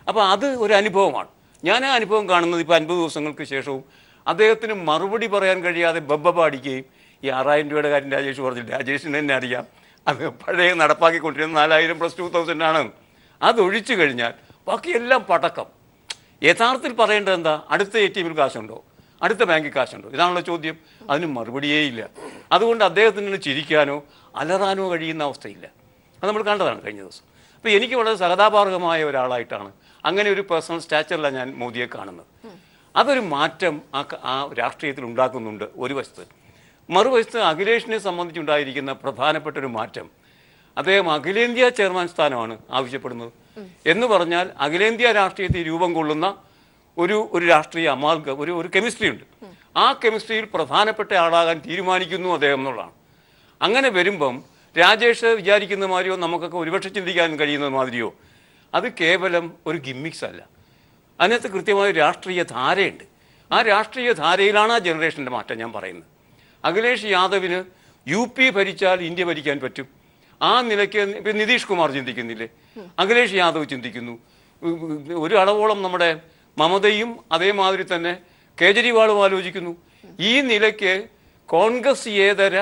അപ്പോൾ അത് ഒരു അനുഭവമാണ്. ഞാൻ ആ അനുഭവം കാണുന്നത് ഇപ്പോൾ 50 ദിവസങ്ങൾക്ക് ശേഷവും അദ്ദേഹത്തിന് മറുപടി പറയാൻ കഴിയാതെ ബബ്ബടിക്കുകയും ഈ 6000 രൂപയുടെ കാര്യം രാജേഷ് പറഞ്ഞില്ല. രാജേഷിന് തന്നെ അറിയാം അത് പഴയ നടപ്പാക്കിക്കൊണ്ടിരുന്ന 4000 + 2000 ആണ്. അതൊഴിച്ചു കഴിഞ്ഞാൽ ബാക്കിയെല്ലാം പടക്കം. യഥാർത്ഥത്തിൽ പറയേണ്ടത് എന്താ? അടുത്ത ATM-ൽ കാശുണ്ടോ? അടുത്ത ബാങ്കിൽ കാശുണ്ടോ? ഇതാണല്ലോ ചോദ്യം. അതിന് മറുപടിയേ ഇല്ല. അതുകൊണ്ട് അദ്ദേഹത്തിന് ചിരിക്കാനോ അലറാനോ കഴിയുന്ന അവസ്ഥയില്ല. അത് നമ്മൾ കണ്ടതാണ് കഴിഞ്ഞ ദിവസം. അപ്പോൾ എനിക്ക് വളരെ സഹതാപാർഹമായ ഒരാളായിട്ടാണ്, അങ്ങനെ ഒരു പേഴ്സണൽ സ്റ്റാച്ചറിലാണ് ഞാൻ മോദിയെ കാണുന്നത്. അതൊരു മാറ്റം ആ രാഷ്ട്രീയത്തിൽ ഉണ്ടാക്കുന്നുണ്ട് ഒരു വശത്ത്. മറുവശത്ത് അഖിലേഷിനെ സംബന്ധിച്ചുണ്ടായിരിക്കുന്ന പ്രധാനപ്പെട്ട ഒരു മാറ്റം, അദ്ദേഹം അഖിലേന്ത്യാ ചെയർമാൻ സ്ഥാനമാണ് ആവശ്യപ്പെടുന്നത്. എന്ന് പറഞ്ഞാൽ അഖിലേന്ത്യാ രാഷ്ട്രീയത്തിൽ രൂപം കൊള്ളുന്ന ഒരു രാഷ്ട്രീയ ഒരു കെമിസ്ട്രി ഉണ്ട്. ആ കെമിസ്ട്രിയിൽ പ്രധാനപ്പെട്ട ആളാകാൻ തീരുമാനിക്കുന്നു അദ്ദേഹം എന്നുള്ളതാണ്. അങ്ങനെ വരുമ്പം രാജേഷ് വിചാരിക്കുന്ന മാതിരിയോ നമുക്കൊക്കെ ഒരുപക്ഷെ ചിന്തിക്കാൻ കഴിയുന്ന മാതിരിയോ അത് കേവലം ഒരു ഗിമ്മിക്സ് അല്ല. അതിനകത്ത് കൃത്യമായ രാഷ്ട്രീയ ധാരയുണ്ട്. ആ രാഷ്ട്രീയ ധാരയിലാണ് ആ ജനറേഷൻ്റെ മാറ്റം ഞാൻ പറയുന്നത്. അഖിലേഷ് യാദവിന് UP ഭരിച്ചാൽ ഇന്ത്യ ഭരിക്കാൻ പറ്റും. ആ നിലയ്ക്ക് നിതീഷ് കുമാർ ചിന്തിക്കുന്നില്ലേ, അഖിലേഷ് യാദവ് ചിന്തിക്കുന്നു. ഒരു അളവോളം നമ്മുടെ മമതയും അതേമാതിരി തന്നെ കേജ്രിവാളും ആലോചിക്കുന്നു. ഈ നിലയ്ക്ക് കോൺഗ്രസ് ഏതര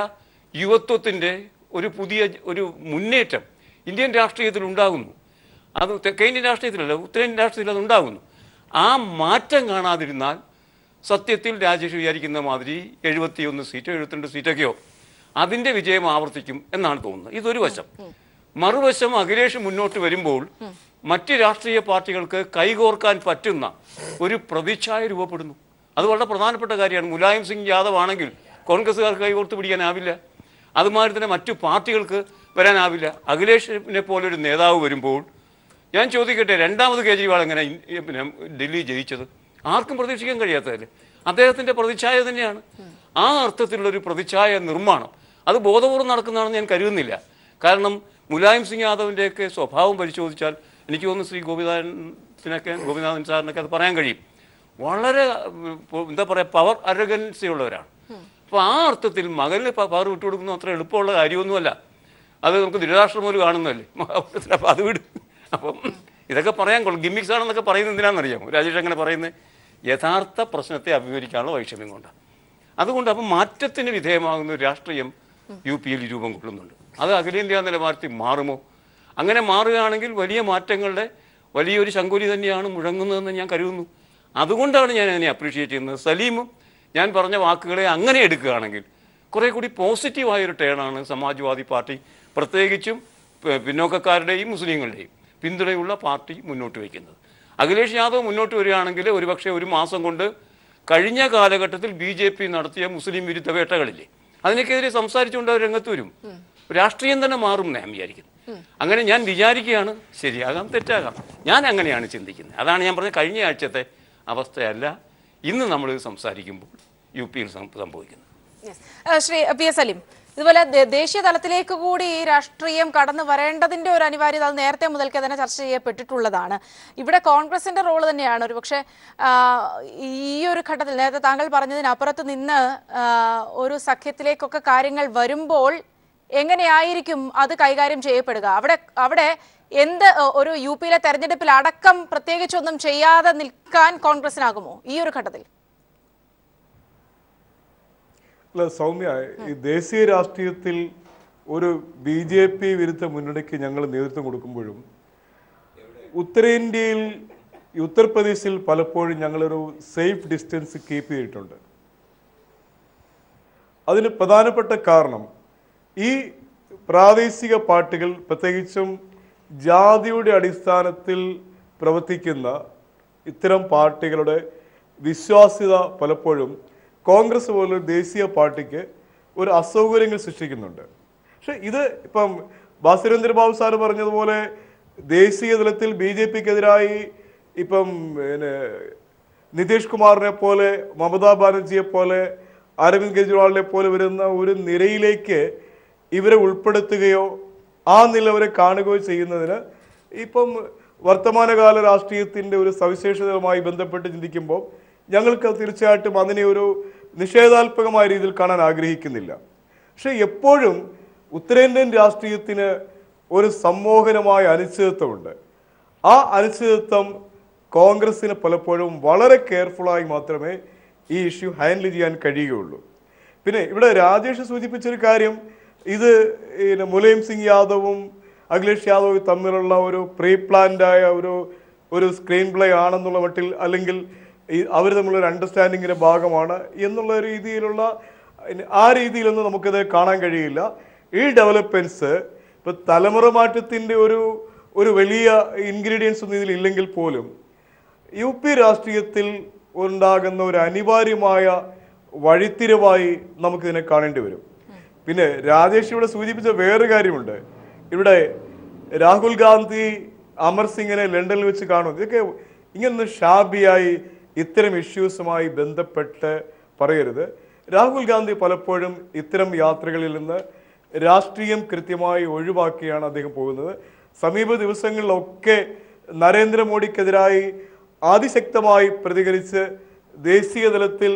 യുവത്വത്തിൻ്റെ ഒരു പുതിയ ഒരു മുന്നേറ്റം ഇന്ത്യൻ രാഷ്ട്രീയത്തിൽ ഉണ്ടാകുന്നു. അത് തെക്കേ ഇന്ത്യൻ രാഷ്ട്രീയത്തിലല്ല, ഉത്തരേന്ത്യൻ രാഷ്ട്രീയത്തിൽ അത് ഉണ്ടാകുന്നു. ആ മാറ്റം കാണാതിരുന്നാൽ സത്യത്തിൽ രാജേഷ് വിചാരിക്കുന്ന മാതിരി 71 സീറ്റോ 72 സീറ്റൊക്കെയോ അതിൻ്റെ വിജയം ആവർത്തിക്കും എന്നാണ് തോന്നുന്നത്. ഇതൊരു വശം. മറുവശം അഖിലേഷ് മുന്നോട്ട് വരുമ്പോൾ മറ്റ് രാഷ്ട്രീയ പാർട്ടികൾക്ക് കൈകോർക്കാൻ പറ്റുന്ന ഒരു പ്രതിച്ഛായ രൂപപ്പെടുന്നു. അത് വളരെ പ്രധാനപ്പെട്ട കാര്യമാണ്. മുലായം സിംഗ് യാദവ് ആണെങ്കിൽ കോൺഗ്രസ്സുകാർക്ക് കൈകോർത്ത് പിടിക്കാനാവില്ല. അതുമാതിരി തന്നെ മറ്റു പാർട്ടികൾക്ക് വരാനാവില്ല. അഖിലേഷിനെ പോലൊരു നേതാവ് വരുമ്പോൾ ഞാൻ ചോദിക്കട്ടെ, രണ്ടാമത് കേജ്രിവാൾ എങ്ങനെ പിന്നെ ഡൽഹി ജയിച്ചത്? ആർക്കും പ്രതീക്ഷിക്കാൻ കഴിയാത്തതല്ലേ. അദ്ദേഹത്തിൻ്റെ പ്രതിച്ഛായ തന്നെയാണ്. ആ അർത്ഥത്തിലുള്ളൊരു പ്രതിച്ഛായ നിർമ്മാണം അത് ബോധപൂർവ്വം നടക്കുന്നതാണെന്ന് ഞാൻ കരുതുന്നില്ല. കാരണം മുലായം സിംഗ് യാദവിൻ്റെയൊക്കെ സ്വഭാവം പരിശോധിച്ചാൽ എനിക്ക് തോന്നുന്നു ശ്രീ ഗോപിനാഥൻ സാറിനൊക്കെ അത് പറയാൻ കഴിയും. വളരെ എന്താ പറയുക, പവർ അരഗൻസി ഉള്ളവരാണ്. അപ്പോൾ ആ അർത്ഥത്തിൽ മകന് പവർ വിട്ടുകൊടുക്കുന്നത് അത്ര എളുപ്പമുള്ള കാര്യമൊന്നുമല്ല. അത് നമുക്ക് ധൃതരാഷ്ട്രം പോലും കാണുന്നതല്ലേ. അപ്പോൾ അത് വിടും. അപ്പം ഇതൊക്കെ പറയാൻ കൊള്ളും. ഗിമ്മിക്സ് ആണെന്നൊക്കെ പറയുന്നത് എന്തിനാണെന്നറിയാമോ രാജേഷ് അങ്ങനെ പറയുന്നത്? യഥാർത്ഥ പ്രശ്നത്തെ അഭിമുഖീകരിക്കാനുള്ള വൈഷമ്യം കൊണ്ടാണ്. അതുകൊണ്ട് അപ്പം മാറ്റത്തിന് വിധേയമാകുന്ന ഒരു രാഷ്ട്രീയം UP-യിൽ രൂപം കൊള്ളുന്നുണ്ട്. അത് അഖിലേന്ത്യാ നിലവാരത്തിൽ മാറുമോ? അങ്ങനെ മാറുകയാണെങ്കിൽ വലിയ മാറ്റങ്ങളുടെ വലിയൊരു ശങ്കുലി തന്നെയാണ് മുഴങ്ങുന്നതെന്ന് ഞാൻ കരുതുന്നു. അതുകൊണ്ടാണ് ഞാൻ അതിനെ അപ്രീഷിയേറ്റ് ചെയ്യുന്നത്. സലീമും ഞാൻ പറഞ്ഞ വാക്കുകളെ അങ്ങനെ എടുക്കുകയാണെങ്കിൽ കുറേ കൂടി പോസിറ്റീവായൊരു ടേണാണ് സമാജ്വാദി പാർട്ടി, പ്രത്യേകിച്ചും പിന്നോക്കക്കാരുടെയും മുസ്ലിങ്ങളുടെയും പിന്തുണയുള്ള പാർട്ടി മുന്നോട്ട് വയ്ക്കുന്നത്. അഖിലേഷ് യാദവ് മുന്നോട്ട് വരികയാണെങ്കിൽ ഒരുപക്ഷെ ഒരു മാസം കൊണ്ട് കഴിഞ്ഞ കാലഘട്ടത്തിൽ BJP നടത്തിയ മുസ്ലിം വിരുദ്ധ വേട്ടകളില്ലേ അതിനൊക്കെതിരെ സംസാരിച്ചുകൊണ്ട് അവർ രംഗത്ത് വരും. രാഷ്ട്രീയം തന്നെ മാറും ഞാൻ വിചാരിക്കുന്നു. അങ്ങനെ ഞാൻ വിചാരിക്കുകയാണ്. ശരിയാകാം, തെറ്റാകാം. ഞാൻ അങ്ങനെയാണ് ചിന്തിക്കുന്നത്. അതാണ് ഞാൻ പറഞ്ഞത്, കഴിഞ്ഞ ആഴ്ചത്തെ അവസ്ഥയല്ല ഇന്ന് നമ്മൾ സംസാരിക്കുമ്പോൾ UP-യിൽ സംഭവിക്കുന്നത്. ശ്രീ PS സലീം, ഇതുപോലെ ദേശീയ തലത്തിലേക്ക് കൂടി ഈ രാഷ്ട്രീയം കടന്നു വരേണ്ടതിന്റെ ഒരു അനിവാര്യത അത് നേരത്തെ മുതൽക്കേ തന്നെ ചർച്ച ചെയ്യപ്പെട്ടിട്ടുള്ളതാണ്. ഇവിടെ കോൺഗ്രസിന്റെ റോള് തന്നെയാണ് ഒരുപക്ഷെ ഈ ഒരു ഘട്ടത്തിൽ നേരത്തെ താങ്കൾ പറഞ്ഞതിനപ്പുറത്ത് നിന്ന് ഒരു സഖ്യത്തിലേക്കൊക്കെ കാര്യങ്ങൾ വരുമ്പോൾ എങ്ങനെയായിരിക്കും അത് കൈകാര്യം ചെയ്യപ്പെടുക? അവിടെ എന്ത് ഒരു UP-യിലെ തെരഞ്ഞെടുപ്പിൽ അടക്കം പ്രത്യേകിച്ചൊന്നും ചെയ്യാതെ നിൽക്കാൻ കോൺഗ്രസിനാകുമോ ഈ ഒരു ഘട്ടത്തിൽ? അല്ല സൗമ്യ, ഈ ദേശീയ രാഷ്ട്രീയത്തിൽ ഒരു BJP വിരുദ്ധ മുന്നണിക്ക് ഞങ്ങൾ നേതൃത്വം കൊടുക്കുമ്പോഴും ഉത്തരേന്ത്യയിൽ ഉത്തർപ്രദേശിൽ പലപ്പോഴും ഞങ്ങളൊരു സേഫ് ഡിസ്റ്റൻസ് കീപ്പ് ചെയ്തിട്ടുണ്ട്. അതിന് പ്രധാനപ്പെട്ട കാരണം ഈ പ്രാദേശിക പാർട്ടികൾ, പ്രത്യേകിച്ചും ജാതിയുടെ അടിസ്ഥാനത്തിൽ പ്രവർത്തിക്കുന്ന ഇത്തരം പാർട്ടികളുടെ വിശ്വാസ്യത പലപ്പോഴും കോൺഗ്രസ് പോലൊരു ദേശീയ പാർട്ടിക്ക് ഒരു അസൗകര്യങ്ങൾ സൃഷ്ടിക്കുന്നുണ്ട്. പക്ഷെ ഇത് ഇപ്പം ബാസുരേന്ദ്രബാബു സാറ് പറഞ്ഞതുപോലെ ദേശീയ തലത്തിൽ BJP-ക്കെതിരായി ഇപ്പം നിതീഷ് കുമാറിനെ പോലെ, മമതാ ബാനർജിയെ പോലെ, അരവിന്ദ് കെജ്രിവാളിനെ പോലെ വരുന്ന ഒരു നിരയിലേക്ക് ഇവരെ ഉൾപ്പെടുത്തുകയോ ആ നിലവരെ കാണുകയോ ചെയ്യുന്നതിന് ഇപ്പം വർത്തമാനകാല രാഷ്ട്രീയത്തിൻ്റെ ഒരു സവിശേഷതയുമായി ബന്ധപ്പെട്ട് ചിന്തിക്കുമ്പോൾ ഞങ്ങൾക്ക് തീർച്ചയായിട്ടും അതിനെ ഒരു നിഷേധാത്മകമായ രീതിയിൽ കാണാൻ ആഗ്രഹിക്കുന്നില്ല. പക്ഷെ എപ്പോഴും ഉത്തരേന്ത്യൻ രാഷ്ട്രീയത്തിന് ഒരു സമ്മോഹനമായ അനിശ്ചിതത്വമുണ്ട്. ആ അനിശ്ചിതത്വം കോൺഗ്രസ്സിന് പലപ്പോഴും വളരെ കെയർഫുള്ളായി മാത്രമേ ഈ ഇഷ്യൂ ഹാൻഡിൽ ചെയ്യാൻ കഴിയുകയുള്ളൂ. പിന്നെ ഇവിടെ രാജേഷ് സൂചിപ്പിച്ചൊരു കാര്യം, ഇത് മുലായം സിംഗ് യാദവും അഖിലേഷ് യാദവും തമ്മിലുള്ള ഒരു പ്രീ പ്ലാൻഡായ ഒരു സ്ക്രീൻ പ്ലേ ആണെന്നുള്ള മട്ടിൽ, അല്ലെങ്കിൽ അവർ തമ്മിലൊരു അണ്ടർസ്റ്റാൻഡിങ്ങിൻ്റെ ഭാഗമാണ് എന്നുള്ള രീതിയിലുള്ള ആ രീതിയിലൊന്നും നമുക്കത് കാണാൻ കഴിയില്ല. ഈ ഡെവലപ്മെൻറ്റ്സ് ഇപ്പോൾ തലമുറ മാറ്റത്തിൻ്റെ ഒരു വലിയ ഇൻഗ്രീഡിയൻസ് ഒന്നും ഇതിലില്ലെങ്കിൽ പോലും UP രാഷ്ട്രീയത്തിൽ ഉണ്ടാകുന്ന ഒരു അനിവാര്യമായ വഴിത്തിരിവായി നമുക്കിതിനെ കാണേണ്ടി വരും. പിന്നെ രാജേഷ് ഇവിടെ സൂചിപ്പിച്ച വേറൊരു കാര്യമുണ്ട്. ഇവിടെ രാഹുൽ ഗാന്ധി അമർ സിംഗിനെ ലണ്ടനിൽ വെച്ച് കാണുന്നു. ഇതൊക്കെ ഇങ്ങനെ ഷാബിയായി ഇത്തരം ഇഷ്യൂസുമായി ബന്ധപ്പെട്ട് പറയരുത്. രാഹുൽ ഗാന്ധി പലപ്പോഴും ഇത്തരം യാത്രകളിൽ നിന്ന് രാഷ്ട്രീയം കൃത്യമായി ഒഴിവാക്കിയാണ് അദ്ദേഹം പോകുന്നത്. സമീപ ദിവസങ്ങളിലൊക്കെ നരേന്ദ്രമോദിക്കെതിരായി അതിശക്തമായി പ്രതികരിച്ച് ദേശീയ തലത്തിൽ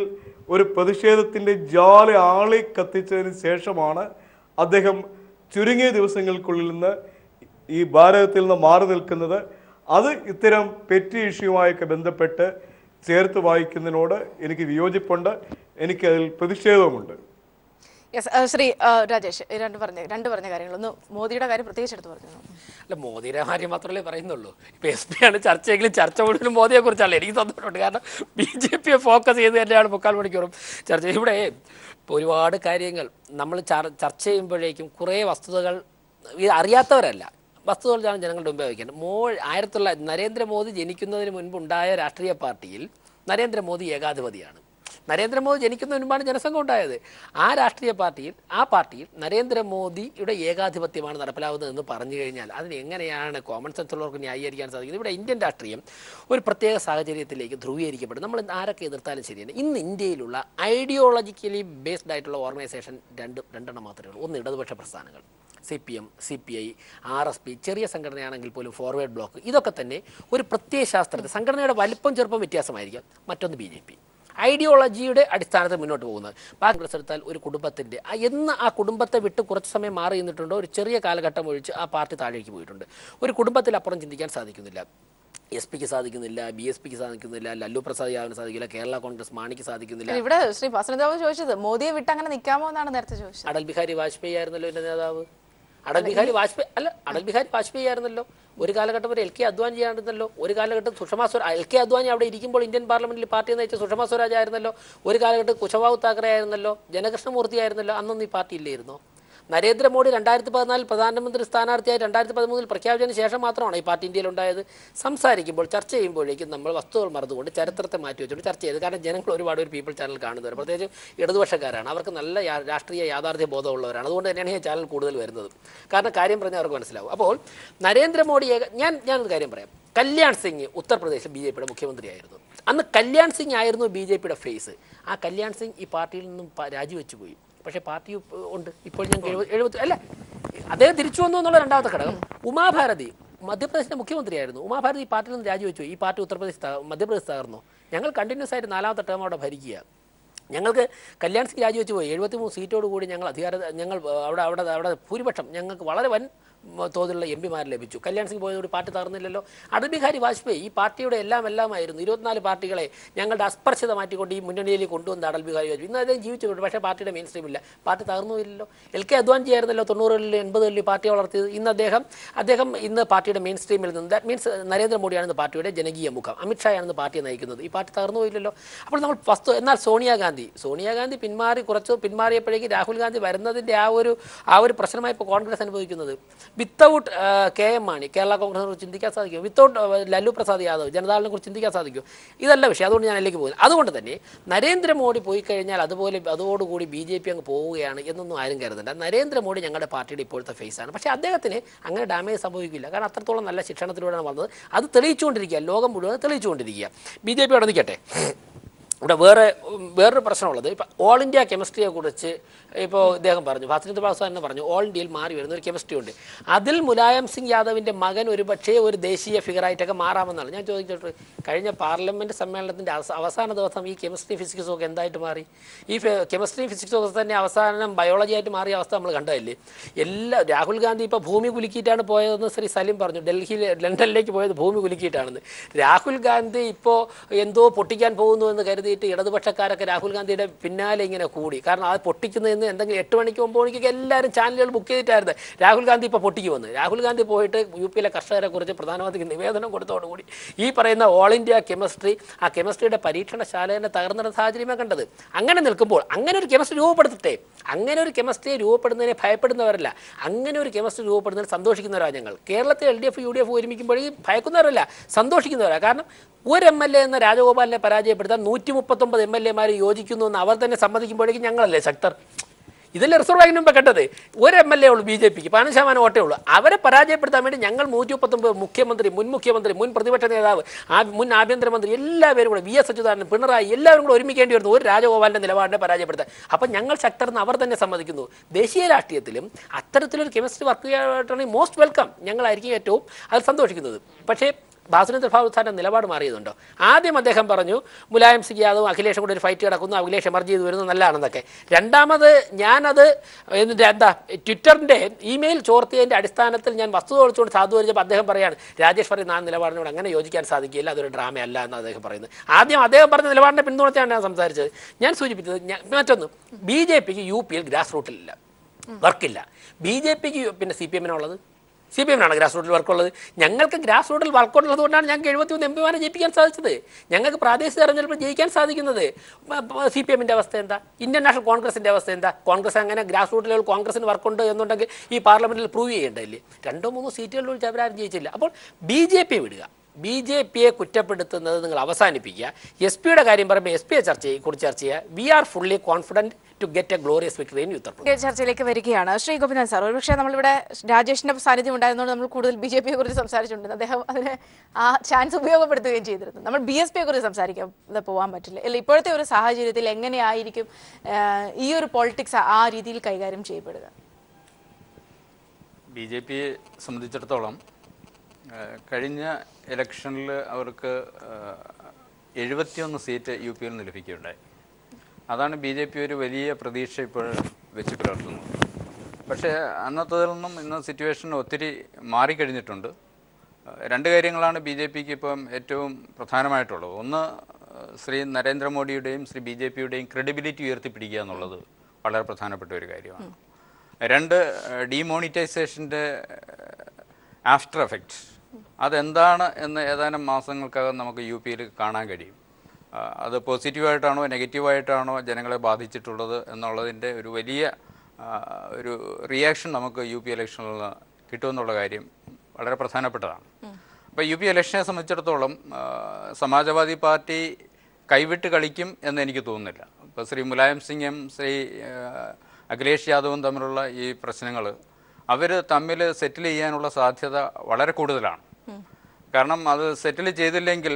ഒരു പ്രതിഷേധത്തിൻ്റെ ജ്വാല ആളി കത്തിച്ചതിന് ശേഷമാണ് അദ്ദേഹം ചുരുങ്ങിയ ദിവസങ്ങൾക്കുള്ളിൽ നിന്ന് ഈ ഭാരതത്തിൽ നിന്ന് മാറി നിൽക്കുന്നത്. അത് ഇത്തരം പെറ്റി ഇഷ്യൂവുമായൊക്കെ ബന്ധപ്പെട്ട് ചേർത്ത് വായിക്കുന്നതിനോട് എനിക്ക് വിയോജിപ്പുണ്ട്, എനിക്കതിൽ പ്രതിഷേധവുമുണ്ട്. യെസ് ശ്രീ രാജേഷ് രണ്ട് പറഞ്ഞ കാര്യങ്ങൾ ഒന്ന് മോദിയുടെ കാര്യം പ്രത്യേകിച്ച് എടുത്ത് പറഞ്ഞു. അല്ല, മോദിയുടെ കാര്യം മാത്രമല്ലേ പറയുന്നുള്ളൂ. ഇപ്പോൾ SP ആണ് ചർച്ചയെങ്കിലും ചർച്ച മുഴുവനും മോദിയെക്കുറിച്ചല്ല. എനിക്ക് തോന്നിയിട്ടുണ്ട്. കാരണം BJP ഫോക്കസ് ചെയ്ത് തന്നെയാണ് 3/4 മണിക്കൂറും ചർച്ച. ഇവിടെ ഒരുപാട് കാര്യങ്ങൾ നമ്മൾ ചർച്ച ചെയ്യുമ്പോഴേക്കും കുറേ വസ്തുതകൾ അറിയാത്തവരല്ല, വസ്തുതകളാണ് ജനങ്ങളുടെ മുമ്പേ വയ്ക്കേണ്ടത്. നരേന്ദ്രമോദി ജനിക്കുന്നതിന് മുൻപുണ്ടായ രാഷ്ട്രീയ പാർട്ടിയിൽ നരേന്ദ്രമോദി ഏകാധിപതിയാണ്. നരേന്ദ്രമോദി ജനിക്കുന്നതിന് മുമ്പാണ് ജനസംഘം ഉണ്ടായത്. ആ രാഷ്ട്രീയ പാർട്ടിയിൽ നരേന്ദ്രമോദിയുടെ ഏകാധിപത്യമാണ് നടപ്പിലാവുന്നതെന്ന് പറഞ്ഞു കഴിഞ്ഞാൽ അതിന് എങ്ങനെയാണ് കോമൺ സെൻസ് ഉള്ളവർക്ക് ന്യായീകരിക്കാൻ സാധിക്കുന്നത്? ഇവിടെ ഇന്ത്യൻ രാഷ്ട്രീയം ഒരു പ്രത്യേക സാഹചര്യത്തിലേക്ക് ധ്രുവീകരിക്കപ്പെടും. നമ്മൾ ആരൊക്കെ എതിർത്താലും ശരിയാണ്. ഇന്ന് ഇന്ത്യയിലുള്ള ഐഡിയോളജിക്കലി ബേസ്ഡ് ആയിട്ടുള്ള ഓർഗനൈസേഷൻ രണ്ടെണ്ണം മാത്രമേ ഉള്ളൂ. ഒന്ന് ഇടതുപക്ഷ പ്രസ്ഥാനങ്ങൾ, CPM, CPI, RSP, ചെറിയ സംഘടനയാണെങ്കിൽ പോലും ഫോർവേഡ് ബ്ലോക്ക്, ഇതൊക്കെ തന്നെ ഒരു പ്രത്യയ ശാസ്ത്രത്തിൽ സംഘടനയുടെ വലിപ്പം ചെറുപ്പം വ്യത്യാസമായിരിക്കാം. മറ്റൊന്ന് BJP, ഐഡിയോളജിയുടെ അടിസ്ഥാനത്തിൽ മുന്നോട്ട് പോകുന്നത്. കോൺഗ്രസ് എടുത്താൽ ഒരു കുടുംബത്തിൻ്റെ എന്ന് ആ കുടുംബത്തെ വിട്ട് കുറച്ച് സമയം മാറി നിന്നിട്ടുണ്ടോ, ഒരു ചെറിയ കാലഘട്ടം ഒഴിച്ച് ആ പാർട്ടി താഴേക്ക് പോയിട്ടുണ്ട്. ഒരു കുടുംബത്തിലപ്പുറം ചിന്തിക്കാൻ സാധിക്കുന്നില്ല. SP-ക്ക് സാധിക്കുന്നില്ല, BSPക്ക് സാധിക്കുന്നില്ല, ലല്ലു പ്രസാദ് യാദവിന് സാധിക്കില്ല, കേരള കോൺഗ്രസ് മാണിക്ക് സാധിക്കുന്നില്ല. ഇവിടെ ശ്രീ ഭാസ്കരൻ ചോദിച്ചത് മോദിയെ വിട്ട് അങ്ങനെ നിൽക്കാമോ എന്നാണ് നേരത്തെ ചോദിച്ചത്. അടൽ ബിഹാരി വാജ്പേയി ആയിരുന്നല്ലോ എൻ്റെ നേതാവ്. അടൽ ബിഹാരി വാജ്പേയി ആയിരുന്നല്ലോ. ഒരു കാലഘട്ടം വരെ LK അദ്വാനി ആയിരുന്നല്ലോ. ഒരു കാലഘട്ടം സുഷമ സ്വരാജ്, LK അദ്വാനി അവിടെ ഇരിക്കുമ്പോൾ ഇന്ത്യൻ പാർലമെന്റിൽ പാർട്ടി നയിച്ച സുഷമ സ്വരാജ് ആയിരുന്നല്ലോ. ഒരു കാലഘട്ടം കുശവാഹു താക്കറെ ആയിരുന്നല്ലോ, ജനകൃഷ്ണമൂർത്തി ആയിരുന്നല്ലോ. അന്നൊന്നും ഈ പാർട്ടി ഇല്ലായിരുന്നോ? നരേന്ദ്രമോദി 2014 പ്രധാനമന്ത്രി സ്ഥാനാർത്ഥിയായി 2013 പ്രഖ്യാപിച്ചതിന് ശേഷം മാത്രമാണ് ഈ പാർട്ടി ഇന്ത്യയിലുണ്ടായത്. സംസാരിക്കുമ്പോൾ ചർച്ച ചെയ്യുമ്പോഴേക്കും നമ്മൾ വസ്തുതകൾ മറന്നുകൊണ്ട് ചരിത്രത്തെ മാറ്റി വെച്ചുകൊണ്ട് ചർച്ച ചെയ്ത്. കാരണം ജനങ്ങൾ ഒരുപാട് ഒരു പീപ്പിൾ ചാനൽ കാണുന്നവർ, പ്രത്യേകിച്ച് ഇടതുപക്ഷക്കാരാണ്. അവർക്ക് നല്ല രാഷ്ട്രീയ യാഥാർത്ഥ്യ ബോധമുള്ളവരാണ്. അതുകൊണ്ട് തന്നെയാണ് ഈ ചാനൽ കൂടുതൽ വരുന്നത്. കാരണം കാര്യം പറഞ്ഞാൽ അവർക്ക് മനസ്സിലാവും. അപ്പോൾ നരേന്ദ്രമോദി ഞാനൊരു കാര്യം പറയാം. കല്യാൺ സിംഗ് ഉത്തർപ്രദേശിൽ BJPയുടെ മുഖ്യമന്ത്രിയായിരുന്നു. അന്ന് കല്യാൺ സിംഗ് ആയിരുന്നു BJPയുടെ ഫേസ്. ആ കല്യാൺ സിംഗ് ഈ പാർട്ടിയിൽ നിന്നും രാജിവെച്ചു പോയി. പക്ഷേ പാർട്ടി ഉണ്ട്. ഇപ്പോൾ ഞങ്ങൾക്ക് 70 അല്ല, അദ്ദേഹം തിരിച്ചു വന്നു എന്നുള്ള രണ്ടാമത്തെ ഘടകം. ഉമാഭാരതി മധ്യപ്രദേശിൻ്റെ മുഖ്യമന്ത്രിയായിരുന്നു. ഉമാഭാരതി ഈ പാർട്ടിയിൽ നിന്ന് രാജിവെച്ചു. ഈ പാർട്ടി മധ്യപ്രദേശ് തകർന്നു. ഞങ്ങൾ കണ്ടിന്യൂസ് ആയിട്ട് 4ാമത്തെ ടേം അവിടെ ഭരിക്കുക. ഞങ്ങൾക്ക് കല്യാൺ സിംഗ് രാജിവെച്ച് പോയി. 73 സീറ്റോടുകൂടി ഞങ്ങൾ ഞങ്ങൾ അവിടെ ഭൂരിപക്ഷം ഞങ്ങൾക്ക് വളരെ വൻ തോതിലുള്ള MP-മാർ ലഭിച്ചു. കല്യാൺ സിംഗ് പോയതോടെ പാർട്ടി തകർന്നില്ലല്ലോ. അടൽ ബിഹാരി വാജ്പേയി ഈ പാർട്ടിയുടെ എല്ലാമായിരുന്നു. 24 പാർട്ടികളെ ഞങ്ങളുടെ അസ്പർശത മാറ്റിക്കൊണ്ട് ഈ മുന്നണിയിലേക്ക് കൊണ്ടുവന്ന അടൽ ബിഹാരി വാജ്പേയി. ഇന്ന് അദ്ദേഹം ജീവിച്ചിട്ടുണ്ട്. പക്ഷേ പാർട്ടിയുടെ മെയിൻ സ്ട്രീമില്ല. പാർട്ടി തകർന്നുമില്ലല്ലോ. LK അദ്വാനി ആയിരുന്നല്ലോ 90-കളിൽ 80-കളിൽ പാർട്ടി വളർത്തിയത്. ഇന്ന് അദ്ദേഹം ഇന്ന് പാർട്ടിയുടെ മെയിൻ സ്ട്രീമിൽ നിന്ന്. ദാറ്റ് മീൻസ് നരേന്ദ്രമോദിയാണ് പാർട്ടിയുടെ ജനകീയ മുഖം, അമിത്ഷായാണ് പാർട്ടിയെ നയിക്കുന്നത്. ഈ പാർട്ടി തകർന്നുപോയില്ലല്ലോ. അപ്പോൾ നമ്മൾ എന്നാൽ സോണിയാഗാന്ധി പിന്മാറിയപ്പോഴേക്ക് രാഹുൽ ഗാന്ധി വരുന്നതിൻ്റെ ആ ഒരു പ്രശ്നമായി ഇപ്പോൾ കോൺഗ്രസ് അനുഭവിക്കുന്നത്. വിത്തൗട്ട് KM മാണി കേരള കോൺഗ്രസിനെ കുറിച്ച് ചിന്തിക്കാൻ സാധിക്കും. വിത്തൗട്ട് ലല്ലു പ്രസാദ് യാദവ് ജനതാദളിനെ കുറിച്ച് ചിന്തിക്കാൻ സാധിക്കും. ഇതല്ല വിഷയം. അതുകൊണ്ട് ഞാൻ അതിലേക്ക് പോകുന്നത്. അതുകൊണ്ട് തന്നെ നരേന്ദ്രമോദി പോയി കഴിഞ്ഞാൽ അതോടുകൂടി BJP അങ്ങ് പോവുകയാണ് എന്നൊന്നും ആരും കരുതണ്ട. നരേന്ദ്രമോദി ഞങ്ങളുടെ പാർട്ടിയുടെ ഇപ്പോഴത്തെ ഫേസാണ്. പക്ഷേ അദ്ദേഹത്തിന് അങ്ങനെ ഡാമേജ് സംഭവിക്കില്ല. കാരണം അത്രത്തോളം നല്ല ശിക്ഷണത്തിലൂടെയാണ് വന്നത്. അത് തെളിയിച്ചുകൊണ്ടിരിക്കുക, ലോകം മുഴുവൻ തെളിയിച്ചുകൊണ്ടിരിക്കുക. BJP അവിടെ നിൽക്കട്ടെ. ഇവിടെ വേറൊരു പ്രശ്നമുള്ളത്, ഇപ്പോൾ ഓൾ ഇന്ത്യ കെമിസ്ട്രിയെക്കുറിച്ച് ഇപ്പോൾ ഇദ്ദേഹം പറഞ്ഞു, ഭാസ്കരൻ തന്നെ പറഞ്ഞു, ഓൾ ഇന്ത്യയിൽ മാറി വരുന്ന ഒരു കെമിസ്ട്രി ഉണ്ട്. അതിൽ മുലായം സിംഗ് യാദവിൻ്റെ മകൻ ഒരുപക്ഷേ ഒരു ദേശീയ ഫിഗറായിട്ടൊക്കെ മാറാമെന്നാണ്. ഞാൻ ചോദിച്ചിട്ട് കഴിഞ്ഞ പാർലമെൻറ്റ് സമ്മേളനത്തിൻ്റെ അവസാന ദിവസം ഈ കെമിസ്ട്രി ഫിസിക്സും ഒക്കെ എന്തായിട്ട് മാറി? ഈ കെമിസ്ട്രി ഫിസിക്സും ഒക്കെ തന്നെ അവസാനം ബയോളജി ആയിട്ട് മാറിയ അവസ്ഥ നമ്മൾ കണ്ടതല്ലേ? രാഹുൽ ഗാന്ധി ഇപ്പോൾ ഭൂമി കുലുക്കിയിട്ടാണ് പോയതെന്ന് ശ്രീ സലിം പറഞ്ഞു. ലണ്ടനിലേക്ക് പോയത് ഭൂമി കുലുക്കിയിട്ടാണെന്ന്. രാഹുൽ ഗാന്ധി ഇപ്പോൾ എന്തോ പൊട്ടിക്കാൻ പോകുന്നു എന്ന് കരുതിയിട്ട് ഇടതുപക്ഷക്കാരൊക്കെ രാഹുൽ ഗാന്ധിയുടെ പിന്നാലെ ഇങ്ങനെ കൂടി. കാരണം അത് പൊട്ടിക്കുന്നതെന്ന് എന്തെങ്കിലും 8 മണിക്ക് 9 മണിക്കൊക്കെ എല്ലാവരും ചാനലുകൾ ബുക്ക് ചെയ്തിട്ടായിരുന്നു. രാഹുൽ ഗാന്ധി ഇപ്പോൾ പൊട്ടിക്കുമെന്ന്. രാഹുൽ ഗാന്ധി പോയിട്ട് UP-യിലെ കർഷകരെ കുറിച്ച് പ്രധാനമന്ത്രിക്ക് നിവേദനം കൊടുത്തോടുകൂടി ഈ പറയുന്ന ഓൾ ഇന്ത്യ കെമിസ്ട്രി, ആ കെമിസ്ട്രിയുടെ പരീക്ഷണശാല തന്നെ തകർന്നിരുന്ന സാഹചര്യമാണ് കണ്ടത്. അങ്ങനെ നിൽക്കുമ്പോൾ അങ്ങനെ ഒരു കെമിസ്ട്രി രൂപപ്പെടുത്തട്ടെ. അങ്ങനെ ഒരു കെമിസ്ട്രി രൂപപ്പെടുന്നതിനെ ഭയപ്പെടുന്നവരല്ല, അങ്ങനെ ഒരു കെമിസ്ട്രി രൂപപ്പെടുന്നതിന് സന്തോഷിക്കുന്നവരാണ് ഞങ്ങൾ. കേരളത്തിൽ LDF UDF ഒരുമിക്കുമ്പോഴേക്കും ഭയക്കുന്നവരല്ല, സന്തോഷിക്കുന്നവരാണ്. കാരണം ഒരു MLA എന്ന രാജഗോപാലിനെ പരാജയപ്പെടുത്താൻ 139 MLA-മാർ യോജിക്കുന്നു എന്ന് അവർ തന്നെ സമ്മതിക്കുമ്പോഴേക്കും ഞങ്ങളല്ലേ ശക്തർ. ഇതല്ലേ റിസർവ് ബാങ്കിന് മുമ്പ് കണ്ടത്? ഒരു MLA ഉള്ളൂ BJPക്ക്, 15% വോട്ടേ ഉള്ളൂ. അവരെ പരാജയപ്പെടുത്താൻ വേണ്ടി ഞങ്ങൾ 139 മുഖ്യമന്ത്രി, മുൻ പ്രതിപക്ഷ നേതാവ്, മുൻ ആഭ്യന്തരമന്ത്രി എല്ലാവരും കൂടെ, VS അച്യുതാനന്ദൻ, പിണറായി എല്ലാവരും കൂടെ ഒരുമിക്കേണ്ടി വരുന്നു ഒരു രാജഗോപാലിൻ്റെ നിലപാടിനെ പരാജയപ്പെടുത്താൻ. അപ്പം ഞങ്ങൾ ശക്തരെന്ന് അവർ തന്നെ സമ്മതിക്കുന്നു. ദേശീയ രാഷ്ട്രീയത്തിലും അത്തരത്തിലൊരു കെമിസ്ട്രി വർക്ക് ചെയ്യാനായിട്ടാണ് മോസ്റ്റ് വെൽക്കം. ഞങ്ങളായിരിക്കും ഏറ്റവും അത് സന്തോഷിക്കുന്നത്. പക്ഷേ ഭാസുരേന്ദ്ര സാറിൻ്റെ നിലപാട് മാറിയതുണ്ടോ? ആദ്യം അദ്ദേഹം പറഞ്ഞു മുലായം സിംഗ് യാദവും അഖിലേഷും കൂടെ ഒരു ഫൈറ്റ് കിടക്കുന്നു, അഖിലേഷ് എമർജ് ചെയ്ത് വരുന്നത് നല്ലതാണെന്നൊക്കെ. രണ്ടാമത് ഞാനത് എന്താ ട്വിറ്ററിൻ്റെ ഇമെയിൽ ചോർത്തിയതിൻ്റെ അടിസ്ഥാനത്തിൽ ഞാൻ വസ്തുത ഒളിച്ചുകൊണ്ട് സാധൂകരിച്ചപ്പോൾ അദ്ദേഹം പറയാണ് രാജേഷ് പറയുന്ന ആ നിലപാടിനോട് അങ്ങനെ യോജിക്കാൻ സാധിക്കില്ല, അതൊരു ഡ്രാമയല്ല എന്ന് അദ്ദേഹം പറയുന്നത്. ആദ്യം അദ്ദേഹം പറഞ്ഞ നിലപാടിനെ പിന്തുണച്ചാണ് ഞാൻ സംസാരിച്ചത്. ഞാൻ സൂചിപ്പിച്ചത് മറ്റൊന്ന്, BJP യു പിയിൽ ഗ്രാസ് റൂട്ടിലില്ല, വർക്കില്ല. BJP പിന്നെ CPM ഉള്ളത്, CPM ഗ്രാസ് റൂട്ടിൽ വർക്കുള്ളത്. ഞങ്ങൾക്ക് ഗ്രാസ് റൂട്ടിൽ വർക്കുള്ളത് കൊണ്ടാണ് ഞങ്ങൾക്ക് 73 MP ജയിപ്പിക്കാൻ സാധിച്ചത്. ഞങ്ങൾക്ക് പ്രാദേശിക തെരഞ്ഞെടുപ്പിൽ ജയിക്കാൻ സാധിക്കുന്നത്. CPM അവസ്ഥ എന്താ? ഇന്ത്യൻ നാഷണൽ കോൺഗ്രസിൻ്റെ അവസ്ഥ എന്താ? കോൺഗ്രസ് അങ്ങനെ ഗ്രാസ് റൂട്ടിലുള്ള കോൺഗ്രസിന് വർക്കുണ്ട് എന്നുണ്ടെങ്കിൽ ഈ പാർലമെൻറ്റിൽ പ്രൂവ് ചെയ്യേണ്ടതില്ലേ? 2-3 സീറ്റുകളിൽ വിളിച്ച് അവരാരും ജയിച്ചില്ല. അപ്പോൾ BJP വിടുക, BJP കുറ്റപ്പെടുത്തുന്നത് നിങ്ങൾ അവസാനിപ്പിക്കുക. SP കാര്യം പറയുമ്പോൾ SP കുറിച്ച് ചർച്ച ചെയ്യുക. We are fully confident to get a glorious victory in Uttar Pradesh. ചർച്ചയിലേക്ക് വരികയാണ് ശ്രീ ഗോപിനാഥ് സാർ. ഒരുപക്ഷെ നമ്മളിവിടെ രാജേഷിന്റെ സാന്നിധ്യം ഉണ്ടായിരുന്നതുകൊണ്ട് നമ്മൾ കൂടുതൽ BJP കുറിച്ച് സംസാരിച്ചിട്ടുണ്ട്. അദ്ദേഹം അതിന് ആ ചാൻസ് ഉപയോഗപ്പെടുത്തുകയും ചെയ്തിരുന്നു. നമ്മൾ BSP കുറിച്ച് സംസാരിക്കാൻ പോകാൻ പറ്റില്ല അല്ല. ഇപ്പോഴത്തെ ഒരു സാഹചര്യത്തിൽ എങ്ങനെയായിരിക്കും ഈ ഒരു പൊളിറ്റിക്സ് ആ രീതിയിൽ കൈകാര്യം ചെയ്യപ്പെടുക? BJPയെ സംബന്ധിച്ചിടത്തോളം കഴിഞ്ഞ ഇലക്ഷനിൽ അവർക്ക് 71 സീറ്റ് UP നിന്ന് ലഭിക്കുകയുണ്ടായി. അതാണ് BJP ഒരു വലിയ പ്രതീക്ഷ ഇപ്പോൾ വെച്ച് പുലർത്തുന്നത്. പക്ഷേ അന്നത്തതിൽ നിന്നും ഇന്ന് സിറ്റുവേഷൻ ഒത്തിരി മാറിക്കഴിഞ്ഞിട്ടുണ്ട്. രണ്ട് കാര്യങ്ങളാണ് BJPക്ക് ഇപ്പം ഏറ്റവും പ്രധാനമായിട്ടുള്ളത്. ഒന്ന്, ശ്രീ നരേന്ദ്രമോദിയുടെയും ശ്രീ BJPയുടെയും ക്രെഡിബിലിറ്റി ഉയർത്തിപ്പിടിക്കുക എന്നുള്ളത് വളരെ പ്രധാനപ്പെട്ട ഒരു കാര്യമാണ്. രണ്ട്, ഡീമോണിറ്റൈസേഷൻ്റെ ആഫ്റ്റർ എഫക്റ്റ് അതെന്താണ് എന്ന് ഏതാനും മാസങ്ങൾക്കകം നമുക്ക് UPയിൽ കാണാൻ കഴിയും. അത് പോസിറ്റീവായിട്ടാണോ നെഗറ്റീവായിട്ടാണോ ജനങ്ങളെ ബാധിച്ചിട്ടുള്ളത് എന്നുള്ളതിൻ്റെ ഒരു വലിയ ഒരു റിയാക്ഷൻ നമുക്ക് UP ഇലക്ഷനിൽ കിട്ടുമെന്നുള്ള കാര്യം വളരെ പ്രധാനപ്പെട്ടതാണ്. അപ്പോൾ UP ഇലക്ഷനെ സംബന്ധിച്ചിടത്തോളം സമാജ്വാദി പാർട്ടി കൈവിട്ട് കളിക്കും എന്ന് എനിക്ക് തോന്നുന്നില്ല. ഇപ്പോൾ ശ്രീ മുലായം സിംഗും ശ്രീ അഖിലേഷ് യാദവും തമ്മിലുള്ള ഈ പ്രശ്നങ്ങൾ അവർ തമ്മിൽ സെറ്റിൽ ചെയ്യാനുള്ള സാധ്യത വളരെ കൂടുതലാണ്. കാരണം അത് സെറ്റിൽ ചെയ്തില്ലെങ്കിൽ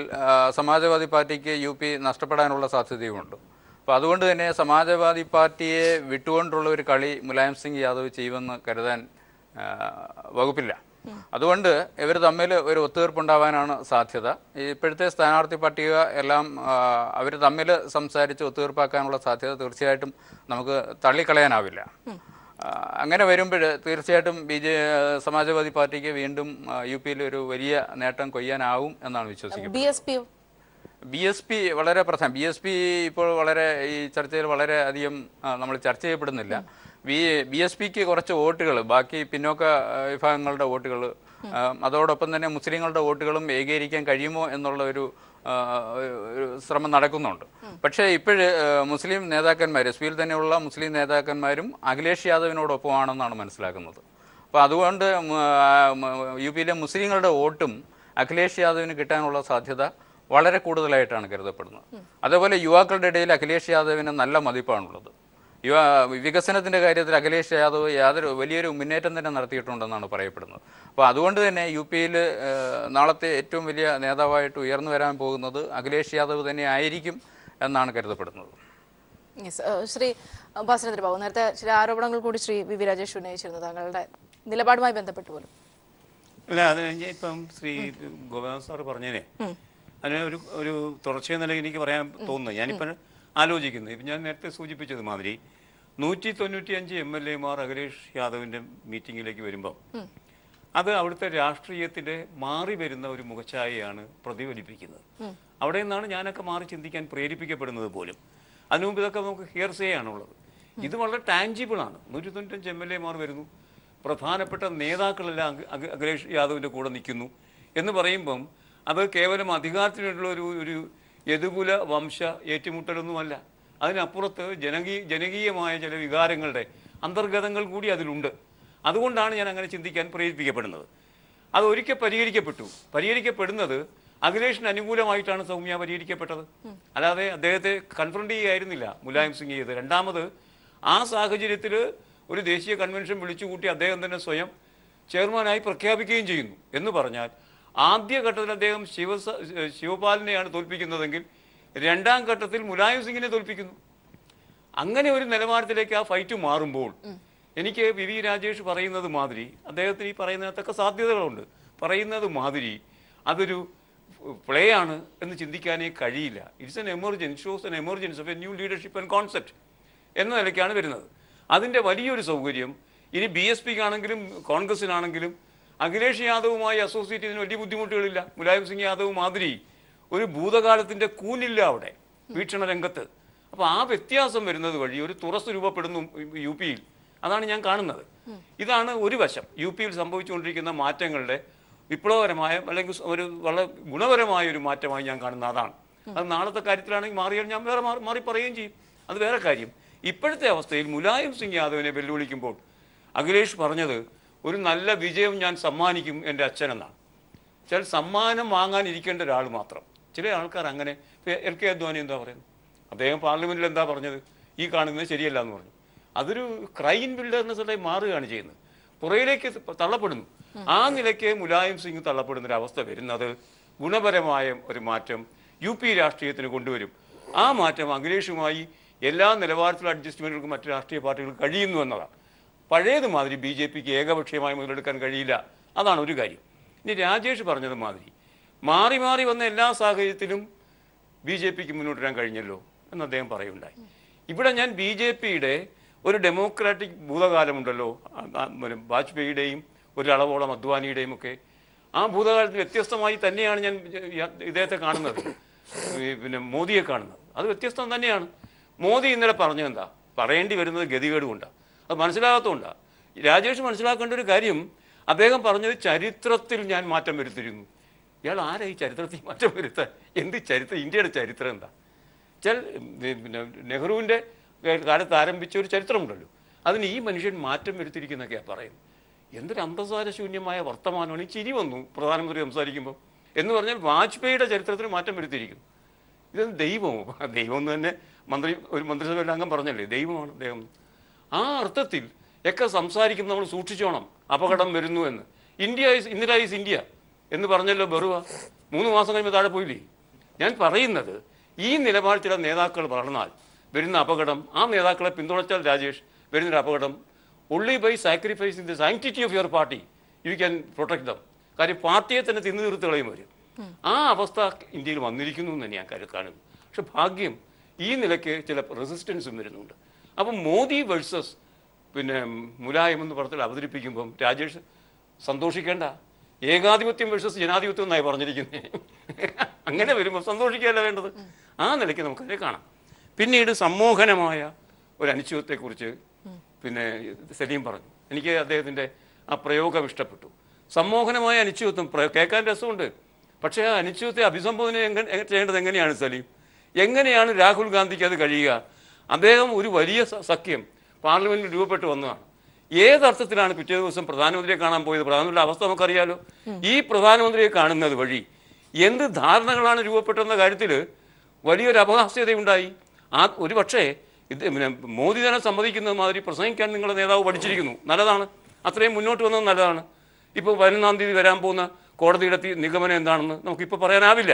സമാജ്വാദി പാർട്ടിക്ക് UP നഷ്ടപ്പെടാനുള്ള സാധ്യതയുമുണ്ട്. അപ്പോൾ അതുകൊണ്ട് തന്നെ സമാജ്വാദി പാർട്ടിയെ വിട്ടുകൊണ്ടുള്ള ഒരു കളി മുലായം സിംഗ് യാദവ് ചെയ്യുമെന്ന് കരുതാൻ വകുപ്പില്ല. അതുകൊണ്ട് ഇവർ തമ്മിൽ ഒരു ഒത്തുതീർപ്പുണ്ടാവാനാണ് സാധ്യത. ഇപ്പോഴത്തെ സ്ഥാനാർത്ഥി പട്ടിക എല്ലാം അവർ തമ്മിൽ സംസാരിച്ച് ഒത്തുതീർപ്പാക്കാനുള്ള സാധ്യത തീർച്ചയായിട്ടും നമുക്ക് തള്ളിക്കളയാനാവില്ല. അങ്ങനെ വരുമ്പോൾ തീർച്ചയായിട്ടും സമാജ്വാദി പാർട്ടിക്ക് വീണ്ടും UPയിൽ ഒരു വലിയ നേട്ടം കൊയ്യാനാവും എന്നാണ് വിശ്വസിക്കുന്നത്. BSP വളരെ പ്രധാനം. BSP ഇപ്പോൾ വളരെ ഈ ചർച്ചയിൽ വളരെ അധികം നമ്മൾ ചർച്ച ചെയ്യപ്പെടുന്നില്ല. BSPക്ക് കുറച്ച് വോട്ടുകൾ, ബാക്കി പിന്നോക്ക വിഭാഗങ്ങളുടെ വോട്ടുകൾ, അതോടൊപ്പം തന്നെ മുസ്ലിങ്ങളുടെ വോട്ടുകളും ഏകീകരിക്കാൻ കഴിയുമോ എന്നുള്ള ഒരു ശ്രമം നടക്കുന്നുണ്ട്. പക്ഷേ ഇപ്പോഴ് മുസ്ലിം നേതാക്കന്മാർ, SPയിൽ തന്നെയുള്ള മുസ്ലിം നേതാക്കന്മാരും അഖിലേഷ് യാദവിനോടൊപ്പമാണെന്നാണ് മനസ്സിലാക്കുന്നത്. അപ്പോൾ അതുകൊണ്ട് UPയിലെ മുസ്ലിങ്ങളുടെ വോട്ടും അഖിലേഷ് യാദവിന് കിട്ടാനുള്ള സാധ്യത വളരെ കൂടുതലായിട്ടാണ് കരുതപ്പെടുന്നത്. അതേപോലെ യുവാക്കളുടെ ഇടയിൽ അഖിലേഷ് യാദവിന് നല്ല മതിപ്പാണുള്ളത്. വികസനത്തിൻ്റെ കാര്യത്തിൽ അഖിലേഷ് യാദവ് വലിയൊരു മുന്നേറ്റം തന്നെ നടത്തിയിട്ടുണ്ടെന്നാണ് പറയപ്പെടുന്നത്. അപ്പോൾ അതുകൊണ്ട് തന്നെ UPയിൽ നാളത്തെ ഏറ്റവും വലിയ നേതാവായിട്ട് ഉയർന്നു വരാൻ പോകുന്നത് അഖിലേഷ് യാദവ് തന്നെ ആയിരിക്കും എന്നാണ് കരുതപ്പെടുന്നത്. ശ്രീ ഭാസുരേന്ദ്ര ബാബു, നേരത്തെ ചില ആരോപണങ്ങൾ കൂടി ശ്രീ VV രാജേഷ് ഉന്നയിച്ചിരുന്നു താങ്കളുടെ നിലപാടുമായി ബന്ധപ്പെട്ട് പോലും. അല്ല, അത് ഇപ്പം ശ്രീ ഗോപിനാഥ് സാറ് പറഞ്ഞേനെ അതിന് ഒരു തുടർച്ചയെന്ന നിലയിൽ എനിക്ക് പറയാൻ തോന്നുന്നത്, ഞാനിപ്പോൾ ആലോചിക്കുന്നത്, ഇപ്പം ഞാൻ നേരത്തെ സൂചിപ്പിച്ചത് മാതിരി 195 MLA അഖിലേഷ് യാദവിൻ്റെ മീറ്റിങ്ങിലേക്ക് വരുമ്പം അത് അവിടുത്തെ രാഷ്ട്രീയത്തിൻ്റെ മാറി വരുന്ന ഒരു മുഖച്ഛായയാണ് പ്രതിഫലിപ്പിക്കുന്നത്. അവിടെ നിന്നാണ് ഞാനൊക്കെ മാറി ചിന്തിക്കാൻ പ്രേരിപ്പിക്കപ്പെടുന്നത് പോലും. അതിനു മുമ്പ് ഇതൊക്കെ നമുക്ക് ഹിയർസേ ആണുള്ളത്. ഇത് വളരെ ടാഞ്ചിബിളാണ്. 195 MLA വരുന്നു, പ്രധാനപ്പെട്ട നേതാക്കളെല്ലാം അഖിലേഷ് യാദവിൻ്റെ കൂടെ നിൽക്കുന്നു എന്ന് പറയുമ്പം അത് കേവലം അധികാരത്തിനുള്ള ഒരു യദുകുല വംശ ഏറ്റുമുട്ടലൊന്നുമല്ല. അതിനപ്പുറത്ത് ജനകീയമായ ചില വികാരങ്ങളുടെ അന്തർഗതങ്ങൾ കൂടി അതിലുണ്ട്. അതുകൊണ്ടാണ് ഞാൻ അങ്ങനെ ചിന്തിക്കാൻ പ്രേരിപ്പിക്കപ്പെടുന്നത്. അത് ഒരിക്കൽ പരിഹരിക്കപ്പെടുന്നത് അഖിലേഷിന് അനുകൂലമായിട്ടാണ് സൗമ്യ പരിഹരിക്കപ്പെട്ടത്. അല്ലാതെ അദ്ദേഹത്തെ കൺഫ്രണ്ട് ചെയ്യുകയായിരുന്നില്ല മുലായം സിംഗ് ചെയ്ത്. രണ്ടാമത് ആ സാഹചര്യത്തിൽ ഒരു ദേശീയ കൺവെൻഷൻ വിളിച്ചുകൂട്ടി അദ്ദേഹം തന്നെ സ്വയം ചെയർമാനായി പ്രഖ്യാപിക്കുകയും ചെയ്യുന്നു. എന്ന് പറഞ്ഞാൽ ആദ്യഘട്ടത്തിൽ അദ്ദേഹം ശിവപാലിനെയാണ് തോൽപ്പിക്കുന്നതെങ്കിൽ രണ്ടാം ഘട്ടത്തിൽ മുലായം സിംഗിനെ തോൽപ്പിക്കുന്നു. അങ്ങനെ ഒരു നിലവാരത്തിലേക്ക് ആ ഫൈറ്റ് മാറുമ്പോൾ എനിക്ക് VV രാജേഷ് പറയുന്നത് മാതിരി, അദ്ദേഹത്തിന് ഈ പറയുന്നതിനകത്തൊക്കെ സാധ്യതകളുണ്ട്, പറയുന്നത് മാതിരി അതൊരു പ്ലേ ആണ് എന്ന് ചിന്തിക്കാനേ കഴിയില്ല. It's an emergency, shows N emergency of A new leadership and concept എന്ന നിലയ്ക്കാണ് വരുന്നത്. അതിൻ്റെ വലിയൊരു സൗകര്യം ഇനി BSPക്കാണെങ്കിലും കോൺഗ്രസിനാണെങ്കിലും അഖിലേഷ് യാദവുമായി അസോസിയേറ്റ് ചെയ്യുന്നതിന് വലിയ ബുദ്ധിമുട്ടുകളില്ല. മുലായം സിംഗ് യാദവ് മാതിരി ഒരു ഭൂതകാലത്തിൻ്റെ കൂനില്ല അവിടെ വീക്ഷണ രംഗത്ത്. അപ്പോൾ ആ വ്യത്യാസം വരുന്നത് വഴി ഒരു തുറസ് രൂപപ്പെടുന്നു UP യിൽ. അതാണ് ഞാൻ കാണുന്നത്. ഇതാണ് ഒരു വശം UP യിൽ സംഭവിച്ചുകൊണ്ടിരിക്കുന്ന മാറ്റങ്ങളുടെ വിപ്ലവകരമായ അല്ലെങ്കിൽ ഒരു വളരെ ഗുണപരമായ ഒരു മാറ്റമായി ഞാൻ കാണുന്ന അതാണ്. അത് നാളത്തെ കാര്യത്തിലാണെങ്കിൽ മാറിയാൽ ഞാൻ വേറെ മാറി പറയുകയും ചെയ്യും, അത് വേറെ കാര്യം. ഇപ്പോഴത്തെ അവസ്ഥയിൽ മുലായം സിംഗ് യാദവിനെ വെല്ലുവിളിക്കുമ്പോൾ അഖിലേഷ് പറഞ്ഞത് ഒരു നല്ല വിജയം ഞാൻ സമ്മാനിക്കും എൻ്റെ അച്ഛനെന്നാണ്. ചില സമ്മാനം വാങ്ങാനിരിക്കേണ്ട ഒരാൾ മാത്രം. ചില ആൾക്കാർ അങ്ങനെ. LK അദ്വാനി എന്താ പറയുന്നത്? അദ്ദേഹം പാർലമെൻറ്റിൽ എന്താ പറഞ്ഞത്? ഈ കാണുന്നത് ശരിയല്ല എന്ന് പറഞ്ഞു. അതൊരു ക്രൈം ബിൽഡറിനെസ്സായി മാറുകയാണ് ചെയ്യുന്നത്, പുറയിലേക്ക് തള്ളപ്പെടുന്നു. ആ നിലയ്ക്ക് മുലായം സിംഗ് തള്ളപ്പെടുന്നൊരവസ്ഥ വരുന്നത് ഗുണപരമായ ഒരു മാറ്റം UP രാഷ്ട്രീയത്തിന് കൊണ്ടുവരും. ആ മാറ്റം അഖിലേഷുമായി എല്ലാ നിലവാരത്തിലുള്ള അഡ്ജസ്റ്റ്മെൻറ്റുകൾക്കും മറ്റ് രാഷ്ട്രീയ പാർട്ടികൾക്ക് കഴിയുന്നു എന്നതാണ്. പഴയതുമാതിരി BJPക്ക് ഏകപക്ഷീയമായി മുതലെടുക്കാൻ കഴിയില്ല. അതാണ് ഒരു കാര്യം. ഇനി രാജേഷ് പറഞ്ഞത് മാതിരി മാറി മാറി വന്ന എല്ലാ സാഹചര്യത്തിലും BJPക്ക് മുന്നോട്ട് വരാൻ കഴിഞ്ഞല്ലോ എന്ന് അദ്ദേഹം പറയുണ്ടായി. ഇവിടെ ഞാൻ BJPയുടെ ഒരു ഡെമോക്രാറ്റിക് ഭൂതകാലമുണ്ടല്ലോ, വാജ്പേയിയുടെയും ഒരളവോളം അദ്വാനിയുടെയും ഒക്കെ. ആ ഭൂതകാലത്തിൽ വ്യത്യസ്തമായി തന്നെയാണ് ഞാൻ ഇദ്ദേഹത്തെ കാണുന്നത്, പിന്നെ മോദിയെ കാണുന്നത്. അത് വ്യത്യസ്തം തന്നെയാണ്. മോദി ഇന്നലെ പറഞ്ഞതെന്താ? പറയേണ്ടി വരുന്നത് ഗതികേട് കൊണ്ടാണ്, അത് മനസ്സിലാകാത്തതുകൊണ്ടാണ്. രാജേഷ് മനസ്സിലാക്കേണ്ട ഒരു കാര്യം, അദ്ദേഹം പറഞ്ഞത് ചരിത്രത്തിൽ ഞാൻ മാറ്റം വരുത്തിയിരുന്നു. ഇയാൾ ആരാ ഈ ചരിത്രത്തിൽ മാറ്റം വരുത്താൻ? എന്ത് ചരിത്രം? ഇന്ത്യയുടെ ചരിത്രം എന്താ? പിന്നെ നെഹ്റുവിൻ്റെ കാലത്ത് ആരംഭിച്ച ഒരു ചരിത്രമുണ്ടല്ലോ, അതിന് ഈ മനുഷ്യൻ മാറ്റം വരുത്തിയിരിക്കുന്നൊക്കെയാണ് പറയുന്നത്. എന്തൊരു അന്തസാരശൂന്യമായ വർത്തമാനമാണ്. ഈ ചിരി വന്നു പ്രധാനമന്ത്രി സംസാരിക്കുമ്പോൾ. എന്ന് പറഞ്ഞാൽ വാജ്പേയിയുടെ ചരിത്രത്തിന് മാറ്റം വരുത്തിയിരിക്കുന്നു. ഇതൊരു ദൈവമോ? ദൈവം എന്ന് തന്നെ ഒരു മന്ത്രിസഭയിലെ അംഗം പറഞ്ഞല്ലേ, ദൈവമാണ് അദ്ദേഹം. ആ അർത്ഥത്തിൽ ഒക്കെ സംസാരിക്കുമ്പോൾ നമ്മൾ സൂക്ഷിച്ചോണം, അപകടം വരുന്നു എന്ന്. ഇന്ദിര ഈസ് ഇന്ത്യ എന്ന് പറഞ്ഞല്ലോ ബറുവ. 3 മാസം കഴിയുമ്പോൾ താഴെ പോയില്ലേ? ഞാൻ പറയുന്നത് ഈ നിലപാട് ചില നേതാക്കൾ വളർന്നാൽ വരുന്ന അപകടം, ആ നേതാക്കളെ പിന്തുണച്ചാൽ രാജേഷ് വരുന്നൊരു അപകടം, only by sacrificing the sanctity of your party you can protect them. കാര്യം പാർട്ടിയെ തന്നെ തിന്നു തീർത്ത് കളയും വരും. ആ അവസ്ഥ ഇന്ത്യയിൽ വന്നിരിക്കുന്നു എന്ന് ഞാൻ കാണുന്നു. പക്ഷെ ഭാഗ്യം ഈ നിലയ്ക്ക് ചില റെസിസ്റ്റൻസും വരുന്നുണ്ട്. അപ്പം മോദി വേഴ്സസ് പിന്നെ മുലായം എന്ന് പറഞ്ഞാൽ അവതരിപ്പിക്കുമ്പം രാജേഷ് സന്തോഷിക്കേണ്ട. ഏകാധിപത്യം വേഴ്സസ് ജനാധിപത്യം എന്നായി പറഞ്ഞിരിക്കുന്നത്. അങ്ങനെ വരുമ്പോൾ സന്തോഷിക്കുകയല്ല വേണ്ടത്. ആ നിലയ്ക്ക് നമുക്കതിനെ കാണാം. പിന്നീട് സമ്മോഹനമായ ഒരു അനിശ്ചിതത്വത്തെക്കുറിച്ച് പിന്നെ സലീം പറഞ്ഞു. എനിക്ക് അദ്ദേഹത്തിൻ്റെ ആ പ്രയോഗം ഇഷ്ടപ്പെട്ടു. സമ്മോഹനമായ അനിശ്ചിതത്വം കേൾക്കാൻ രസമുണ്ട്, പക്ഷേ ആ അനിശ്ചിതത്തെ അഭിസംബോധന ചെയ്യേണ്ടത് എങ്ങനെയാണ് സലീം? എങ്ങനെയാണ് രാഹുൽ ഗാന്ധിക്ക് അത് കഴിയുക? അദ്ദേഹം ഒരു വലിയ സഖ്യം പാർലമെൻറ്റിൽ രൂപപ്പെട്ടു വന്നതാണ്. ഏതർത്ഥത്തിലാണ് പിറ്റേ ദിവസം പ്രധാനമന്ത്രിയെ കാണാൻ പോയത്? പ്രധാനമന്ത്രിയുടെ അവസ്ഥ നമുക്കറിയാലോ. ഈ പ്രധാനമന്ത്രിയെ കാണുന്നത് വഴി എന്ത് ധാരണകളാണ് രൂപപ്പെട്ടതെന്ന കാര്യത്തിൽ വലിയൊരു അപഹാസ്യതയുണ്ടായി. ഒരു പക്ഷേ പിന്നെ മോദി തന്നെ സമ്മതിക്കുന്നത് മാതിരി പ്രസംഗിക്കാൻ നിങ്ങളുടെ നേതാവ് പഠിച്ചിരിക്കുന്നു, നല്ലതാണ്. അത്രയും മുന്നോട്ട് വന്നത് നല്ലതാണ്. ഇപ്പോൾ 11-ാം തീയതി വരാൻ പോകുന്ന കോടതിയുടെ നിഗമനം എന്താണെന്ന് നമുക്കിപ്പോൾ പറയാനാവില്ല.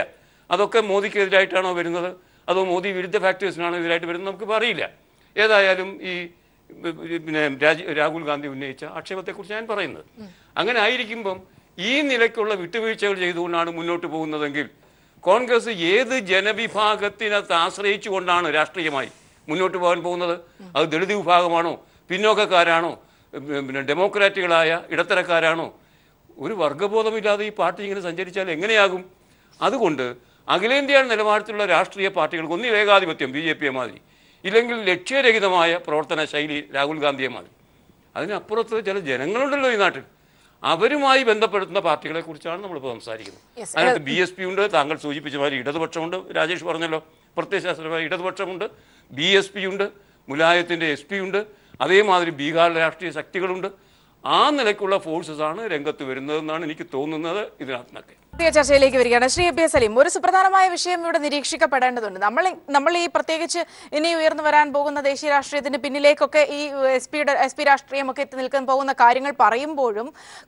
അതൊക്കെ മോദിക്കെതിരായിട്ടാണോ വരുന്നത്, അതോ മോദി വിരുദ്ധ ഫാക്ടേഴ്സിനാണോ എതിരായിട്ട് വരുന്നത് നമുക്കിപ്പോൾ അറിയില്ല. ഏതായാലും ഈ പിന്നെ രാഹുൽ ഗാന്ധി ഉന്നയിച്ച ആക്ഷേപത്തെക്കുറിച്ച് ഞാൻ പറയുന്നത്. അങ്ങനെ ആയിരിക്കുമ്പം ഈ നിലയ്ക്കുള്ള വിട്ടുവീഴ്ചകൾ ചെയ്തുകൊണ്ടാണ് മുന്നോട്ട് പോകുന്നതെങ്കിൽ കോൺഗ്രസ് ഏത് ജനവിഭാഗത്തിനകത്ത് ആശ്രയിച്ചുകൊണ്ടാണ് രാഷ്ട്രീയമായി മുന്നോട്ട് പോകാൻ പോകുന്നത്? അത് ദളിത് വിഭാഗമാണോ, പിന്നോക്കക്കാരാണോ, പിന്നെ ഡെമോക്രാറ്റുകളായ ഇടത്തരക്കാരാണോ? ഒരു വർഗ്ഗബോധമില്ലാതെ ഈ പാർട്ടി ഇങ്ങനെ സഞ്ചരിച്ചാൽ എങ്ങനെയാകും? അതുകൊണ്ട് അഖിലേന്ത്യാ നിലവാരത്തിലുള്ള രാഷ്ട്രീയ പാർട്ടികൾക്ക് ഒന്നി ഏകാധിപത്യം BJP മാതിരി, ഇല്ലെങ്കിൽ ലക്ഷ്യരഹിതമായ പ്രവർത്തന ശൈലി രാഹുൽ ഗാന്ധിയെ മാതിരി. അതിനപ്പുറത്ത് ചില ജനങ്ങളുണ്ടല്ലോ ഈ നാട്ടിൽ, അവരുമായി ബന്ധപ്പെടുത്തുന്ന പാർട്ടികളെ കുറിച്ചാണ് നമ്മളിപ്പോൾ സംസാരിക്കുന്നത്. അതിനകത്ത് BSP ഉണ്ട്, താങ്കൾ സൂചിപ്പിച്ച മാതിരി ഇടതുപക്ഷമുണ്ട്, രാജേഷ് പറഞ്ഞല്ലോ പ്രത്യയശാസ്ത്രമായ ഇടതുപക്ഷമുണ്ട്, BSP ഉണ്ട്, മുലായത്തിൻ്റെ SP ഉണ്ട്, അതേമാതിരി ബീഹാറിലെ രാഷ്ട്രീയ ശക്തികളുണ്ട്. ആ നിലയ്ക്കുള്ള ഫോഴ്സസാണ് രംഗത്ത് വരുന്നതെന്നാണ് എനിക്ക് തോന്നുന്നത് ഇതിനകത്തൊക്കെ. ചർച്ചയിലേക്ക് വരികയാണ് ശ്രീ എ സലീം. ഒരു സുപ്രധാനമായ വിഷയം ഇവിടെ നിരീക്ഷിക്കപ്പെടേണ്ടതുണ്ട്. നമ്മൾ ഈ പ്രത്യേകിച്ച് ഇനി ഉയർന്നു വരാൻ പോകുന്ന ദേശീയ രാഷ്ട്രീയത്തിന് പിന്നിലേക്കൊക്കെ ഈ SP രാഷ്ട്രീയമൊക്കെ എത്തി നിൽക്കാൻ പോകുന്ന കാര്യങ്ങൾ പറയുമ്പോഴും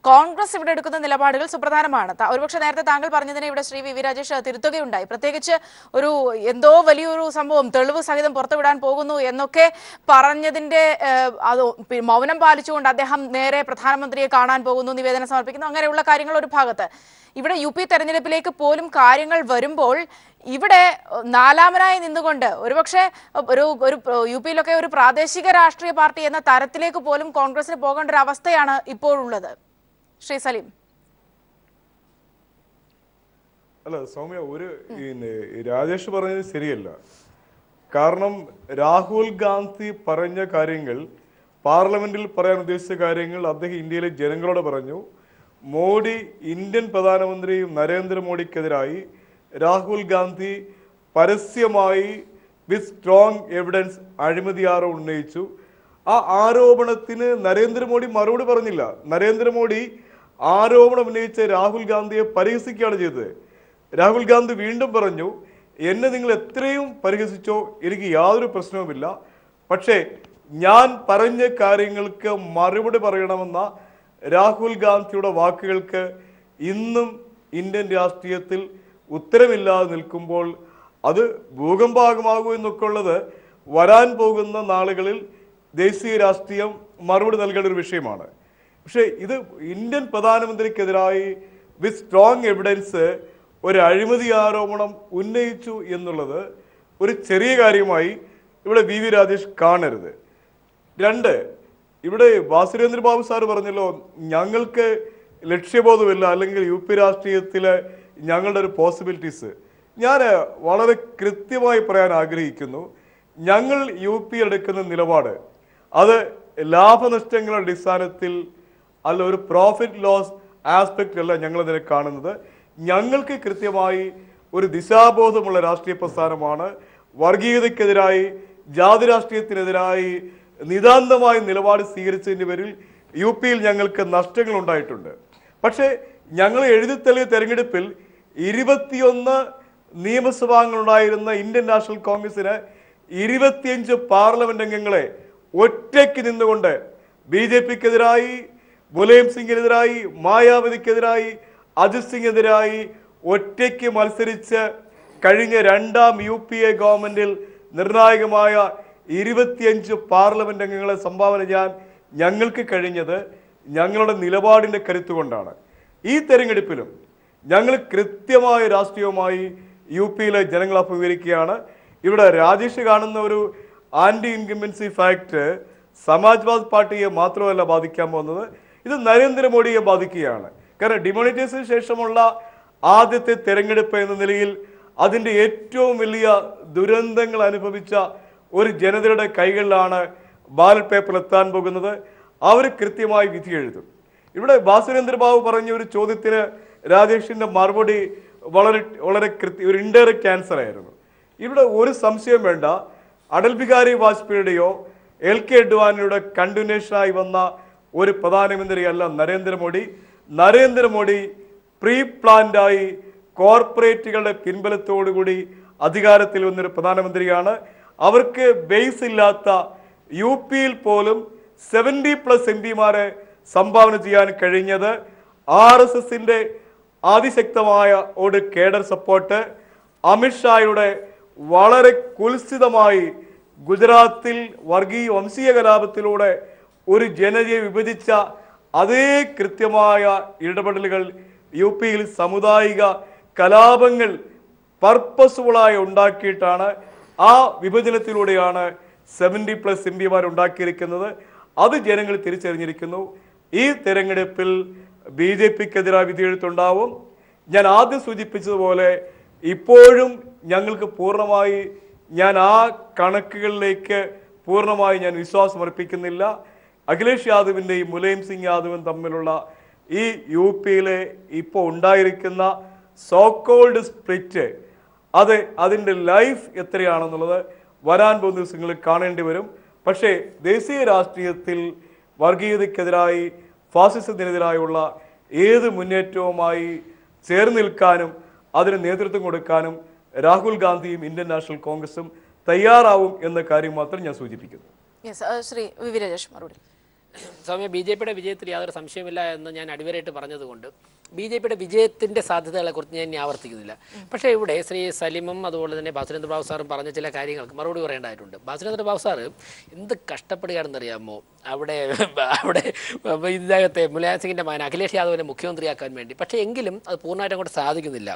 കോൺഗ്രസ് ഇവിടെ എടുക്കുന്ന നിലപാടുകൾ സുപ്രധാനമാണ്. ഒരുപക്ഷെ നേരത്തെ താങ്കൾ പറഞ്ഞതിനെ ഇവിടെ ശ്രീ വി രാജേഷ് തിരുത്തുകയുണ്ടായി. പ്രത്യേകിച്ച് ഒരു എന്തോ വലിയൊരു സംഭവം തെളിവ് സഹിതം പുറത്തുവിടാൻ പോകുന്നു എന്നൊക്കെ പറഞ്ഞതിന്റെ അത് മൗനം പാലിച്ചുകൊണ്ട് അദ്ദേഹം നേരെ പ്രധാനമന്ത്രിയെ കാണാൻ പോകുന്നു, നിവേദനം സമർപ്പിക്കുന്നു, അങ്ങനെയുള്ള കാര്യങ്ങൾ ഒരു ഭാഗത്ത്. ഇവിടെ യു പി തെരഞ്ഞെടുപ്പിലേക്ക് പോലും കാര്യങ്ങൾ വരുമ്പോൾ ഇവിടെ നാലാമനായി നിന്നുകൊണ്ട് ഒരുപക്ഷെ ഒരു യു പിയിലൊക്കെ ഒരു പ്രാദേശിക രാഷ്ട്രീയ പാർട്ടി എന്ന തരത്തിലേക്ക് പോലും കോൺഗ്രസിന് പോകേണ്ട ഒരു അവസ്ഥയാണ് ഇപ്പോഴുള്ളത്. ശ്രീ സലീം. അല്ല സൗമ്യ, രാജേഷ് പറഞ്ഞത് ശരിയല്ല. കാരണം രാഹുൽ ഗാന്ധി പറഞ്ഞ കാര്യങ്ങൾ, പാർലമെന്റിൽ പറയാൻ ഉദ്ദേശിച്ച കാര്യങ്ങൾ അദ്ദേഹം ഇന്ത്യയിലെ ജനങ്ങളോട് പറഞ്ഞു. മോഡി, ഇന്ത്യൻ പ്രധാനമന്ത്രി നരേന്ദ്രമോദിക്കെതിരായി രാഹുൽ ഗാന്ധി പരസ്യമായി വിത്ത് സ്ട്രോങ് എവിഡൻസ് അഴിമതി ആരോപണം ഉന്നയിച്ചു. ആ ആരോപണത്തിന് നരേന്ദ്രമോദി മറുപടി പറഞ്ഞില്ല. നരേന്ദ്രമോദി ആരോപണം ഉന്നയിച്ച രാഹുൽ ഗാന്ധിയെ പരിഹസിക്കുകയാണ് ചെയ്തത്. രാഹുൽ ഗാന്ധി വീണ്ടും പറഞ്ഞു, എന്നെ നിങ്ങൾ എത്രയും പരിഹസിച്ചോ, എനിക്ക് യാതൊരു പ്രശ്നവുമില്ല, പക്ഷേ ഞാൻ പറഞ്ഞ കാര്യങ്ങൾക്ക് മറുപടി പറയണമെന്ന രാഹുൽ ഗാന്ധിയുടെ വാക്കുകൾക്ക് ഇന്നും ഇന്ത്യൻ രാഷ്ട്രീയത്തിൽ ഉത്തരമില്ലാതെ നിൽക്കുമ്പോൾ അത് ഭൂകമ്പാകമാകൂ എന്നൊക്കെ ഉള്ളത് വരാൻ പോകുന്ന നാളുകളിൽ ദേശീയ രാഷ്ട്രീയം മറുപടി നൽകേണ്ട ഒരു വിഷയമാണ്. പക്ഷേ ഇത് ഇന്ത്യൻ പ്രധാനമന്ത്രിക്കെതിരായി വിത്ത് സ്ട്രോങ് എവിഡൻസ് ഒരു അഴിമതി ആരോപണം ഉന്നയിച്ചു എന്നുള്ളത് ഒരു ചെറിയ കാര്യമായി ഇവിടെ വി രാജേഷ് കാണരുത്. രണ്ട്, ഇവിടെ വാസുരേന്ദ്ര ബാബു സാറ് പറഞ്ഞല്ലോ, ഞങ്ങൾക്ക് ലക്ഷ്യബോധമില്ല, അല്ലെങ്കിൽ യു പി രാഷ്ട്രീയത്തിലെ ഞങ്ങളുടെ ഒരു പോസിബിലിറ്റീസ്. ഞാൻ വളരെ കൃത്യമായി പറയാൻ ആഗ്രഹിക്കുന്നു, ഞങ്ങൾ യു പി എടുക്കുന്ന നിലപാട് അത് ലാഭനഷ്ടങ്ങളുടെ അടിസ്ഥാനത്തിൽ അല്ല, ഒരു പ്രോഫിറ്റ് ലോസ് ആസ്പെക്റ്റ് അല്ല ഞങ്ങളതിനെ കാണുന്നത്. ഞങ്ങൾക്ക് കൃത്യമായി ഒരു ദിശാബോധമുള്ള രാഷ്ട്രീയ പ്രസ്ഥാനമാണ്. വർഗീയതയ്ക്കെതിരായി, ജാതി രാഷ്ട്രീയത്തിനെതിരായി നിതാന്തമായ നിലപാട് സ്വീകരിച്ചതിൻ്റെ പേരിൽ യു പിയിൽ ഞങ്ങൾക്ക് നഷ്ടങ്ങൾ ഉണ്ടായിട്ടുണ്ട്. പക്ഷേ ഞങ്ങൾ എഴുതിത്തള്ളിയ തെരഞ്ഞെടുപ്പിൽ 21 നിയമസഭാംഗങ്ങളുണ്ടായിരുന്ന ഇന്ത്യൻ നാഷണൽ കോൺഗ്രസിന് 25 പാർലമെന്റ് അംഗങ്ങളെ ഒറ്റയ്ക്ക് നിന്നുകൊണ്ട് BJPക്കെതിരായി, മുലായം സിംഗിനെതിരായി, മായാവതിക്കെതിരായി, അജിത് സിംഗിനെതിരായി ഒറ്റയ്ക്ക് മത്സരിച്ച് കഴിഞ്ഞ രണ്ടാം UPA ഗവൺമെന്റിൽ നിർണായകമായ 25 പാർലമെന്റ് അംഗങ്ങളെ സംഭാവന ചെയ്യാൻ ഞങ്ങൾക്ക് കഴിഞ്ഞത് ഞങ്ങളുടെ നിലപാടിൻ്റെ കരുത്തുകൊണ്ടാണ്. ഈ തെരഞ്ഞെടുപ്പിലും ഞങ്ങൾ കൃത്യമായ രാഷ്ട്രീയവുമായി യു പിയിലെ ജനങ്ങളെ അഭിമുഖീകരിക്കുകയാണ്. ഇവിടെ രാജേഷ് കാണുന്ന ഒരു ആന്റി ഇൻകംബൻസി ഫാക്ട് സമാജ്വാദ് പാർട്ടിയെ മാത്രമല്ല ബാധിക്കാൻ പോകുന്നത്, ഇത് നരേന്ദ്രമോദിയെ ബാധിക്കുകയാണ്. കാരണം ഡിമോണിറ്റൈസേഷന് ശേഷമുള്ള ആദ്യത്തെ തെരഞ്ഞെടുപ്പ് എന്ന നിലയിൽ അതിൻ്റെ ഏറ്റവും വലിയ ദുരന്തങ്ങൾ അനുഭവിച്ച ഒരു ജനതയുടെ കൈകളിലാണ് ബാലറ്റ് പേപ്പർ എത്താൻ പോകുന്നത്. അവർ കൃത്യമായി വിധി എഴുതും. ഇവിടെ വാസുരേന്ദ്ര ബാബു പറഞ്ഞ ഒരു ചോദ്യത്തിന് രാജേഷിൻ്റെ മറുപടി വളരെ ഒരു ഇൻഡയറക്റ്റ് ആൻസർ ആയിരുന്നു. ഇവിടെ ഒരു സംശയം വേണ്ട, അടൽ ബിഹാരി വാജ്പേയിയുടെയോ LK അഡ്വാനിയുടെ കണ്ടിന്യൂഷനായി വന്ന ഒരു പ്രധാനമന്ത്രിയല്ല നരേന്ദ്രമോദി. നരേന്ദ്രമോദി പ്രീ പ്ലാൻഡായി കോർപ്പറേറ്റുകളുടെ പിൻബലത്തോടുകൂടി അധികാരത്തിൽ വന്നൊരു പ്രധാനമന്ത്രിയാണ്. അവർക്ക് ബേസ് ഇല്ലാത്ത യു പിയിൽ പോലും 70+ MPമാരെ സംഭാവന ചെയ്യാൻ കഴിഞ്ഞത് RSSന്റെ അതിശക്തമായ ഒരു കേഡർ സപ്പോർട്ട്, അമിത്ഷായുടെ വളരെ കുൽസിതമായി ഗുജറാത്തിൽ വംശീയ കലാപത്തിലൂടെ ഒരു ജനതയെ വിഭജിച്ച അതേ കൃത്യമായ ഇടപെടലുകൾ യു പിയിൽ സാമുദായിക കലാപങ്ങൾ പർപ്പസ്ഫുള്ളായി ഉണ്ടാക്കിയിട്ടാണ്, ആ വിഭജനത്തിലൂടെയാണ് 70+ MPമാർ ഉണ്ടാക്കിയിരിക്കുന്നത്. അത് ജനങ്ങൾ തിരിച്ചറിഞ്ഞിരിക്കുന്നു. ഈ തെരഞ്ഞെടുപ്പിൽ BJPക്കെതിരായ വിധിയെഴുത്തുണ്ടാവും. ഞാൻ ആദ്യം സൂചിപ്പിച്ചതുപോലെ ഇപ്പോഴും ഞങ്ങൾക്ക് പൂർണ്ണമായി ആ കണക്കുകളിലേക്ക് പൂർണ്ണമായി ഞാൻ വിശ്വാസം അർപ്പിക്കുന്നില്ല. അഖിലേഷ് യാദവിൻ്റെയും മുലായം സിംഗ് യാദവും തമ്മിലുള്ള ഈ യു പിയിലെ ഇപ്പോൾ ഉണ്ടായിരിക്കുന്ന സോക്കോൾഡ് സ്പ്ലിറ്റ് അതിൻ്റെ ലൈഫ് എത്രയാണെന്നുള്ളത് വരാൻ പോകുന്ന ദിവസങ്ങളിൽ കാണേണ്ടി വരും. പക്ഷേ ദേശീയ രാഷ്ട്രീയത്തിൽ വർഗീയതയ്ക്കെതിരായി, ഫാസിസത്തിനെതിരായുള്ള ഏത് മുന്നേറ്റവുമായി ചേർന്ന് നിൽക്കാനും അതിന് നേതൃത്വം കൊടുക്കാനും രാഹുൽ ഗാന്ധിയും ഇന്ത്യൻ നാഷണൽ കോൺഗ്രസും തയ്യാറാവും എന്ന കാര്യം മാത്രം ഞാൻ സൂചിപ്പിക്കുന്നു. ശ്രീ വി രാജേഷ് മറുപടി. സ്വാമി BJPയുടെ വിജയത്തിൽ യാതൊരു സംശയമില്ല എന്ന് ഞാൻ അടിവരായിട്ട് പറഞ്ഞതുകൊണ്ട് BJPയുടെ വിജയത്തിൻ്റെ സാധ്യതകളെക്കുറിച്ച് ഞാൻ ഇനി ആവർത്തിക്കുന്നില്ല. പക്ഷേ ഇവിടെ ശ്രീ സലിമും അതുപോലെ തന്നെ ഭാസുരേന്ദ്ര ബാബു സാറും പറഞ്ഞ ചില കാര്യങ്ങൾക്ക് മറുപടി പറയേണ്ടതായിട്ടുണ്ട്. ഭാസുരേന്ദ്ര ബാബു സാറ് എന്ത് കഷ്ടപ്പെടുകയാണെന്നറിയാമോ? അവിടെ ഇതിനകത്തെ മുലായം സിംഗിൻ്റെ മകൻ അഖിലേഷ് യാദവിനെ മുഖ്യമന്ത്രിയാക്കാൻ വേണ്ടി. പക്ഷേ എങ്കിലും അത് പൂർണ്ണമായിട്ടും അങ്ങോട്ട് സാധിക്കുന്നില്ല.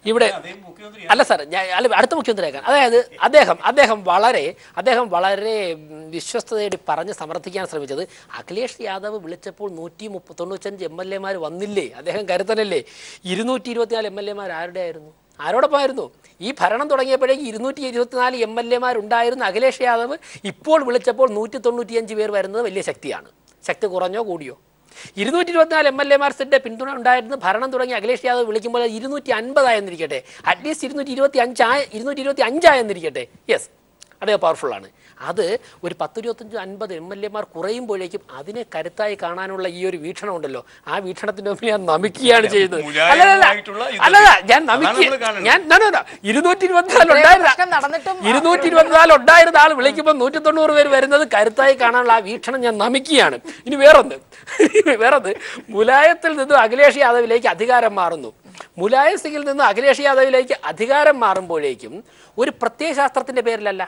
ഇവിടെ അല്ല സാർ, അടുത്ത മുഖ്യമന്ത്രിയാക്കാൻ, അതായത് അദ്ദേഹം വളരെ വിശ്വസ്തയോടെ പറഞ്ഞ് സമർത്ഥിക്കാൻ ശ്രമിച്ചത് അഖിലേഷ് യാദവ് വിളിച്ചപ്പോൾ 195 MLA വന്നില്ലേ? അദ്ദേഹം കരുത്തനല്ലേ? 224 MLA ആരുടെ ആയിരുന്നു? ആരോടൊപ്പമായിരുന്നു? ഈ ഭരണം തുടങ്ങിയപ്പോഴേക്ക് 224 MLA ഉണ്ടായിരുന്ന അഖിലേഷ് യാദവ് ഇപ്പോൾ വിളിച്ചപ്പോൾ 195 പേർ വരുന്നത് വലിയ ശക്തിയാണ്. ശക്തി കുറഞ്ഞോ കൂടിയോ? 224 MLA പിന്തുണ ഉണ്ടായിരുന്നു ഭരണം തുടങ്ങി അഖിലേഷ് യാദവ് വിളിക്കുമ്പോൾ 250 ആയെന്നിരിക്കട്ടെ, അറ്റ്ലീസ്റ്റ് 225 ആയെന്നിരിക്കട്ടെ. യെസ്, അതേ പവർഫുള്ളാണ്. അത് ഒരു 10-25-50 MLA കുറയുമ്പോഴേക്കും അതിനെ കരുത്തായി കാണാനുള്ള ഈ ഒരു വീക്ഷണം ഉണ്ടല്ലോ, ആ വീക്ഷണത്തിന് മുമ്പിൽ ഞാൻ നമിക്കുകയാണ് ചെയ്യുന്നത്. ഞാൻ 224 ഉണ്ടായിരുന്ന ആൾ വിളിക്കുമ്പോൾ 190 പേര് വരുന്നത് കരുത്തായി കാണാനുള്ള ആ വീക്ഷണം ഞാൻ നമിക്കുകയാണ്. ഇനി വേറൊന്ന് മുലായത്തിൽ നിന്നും അഖിലേഷ് യാദവിലേക്ക് അധികാരം മാറുന്നു. മുലായം സിംഗിൽ നിന്നും അഖിലേഷ് യാദവിലേക്ക് അധികാരം മാറുമ്പോഴേക്കും ഒരു പ്രത്യയശാസ്ത്രത്തിൻ്റെ പേരിലല്ല.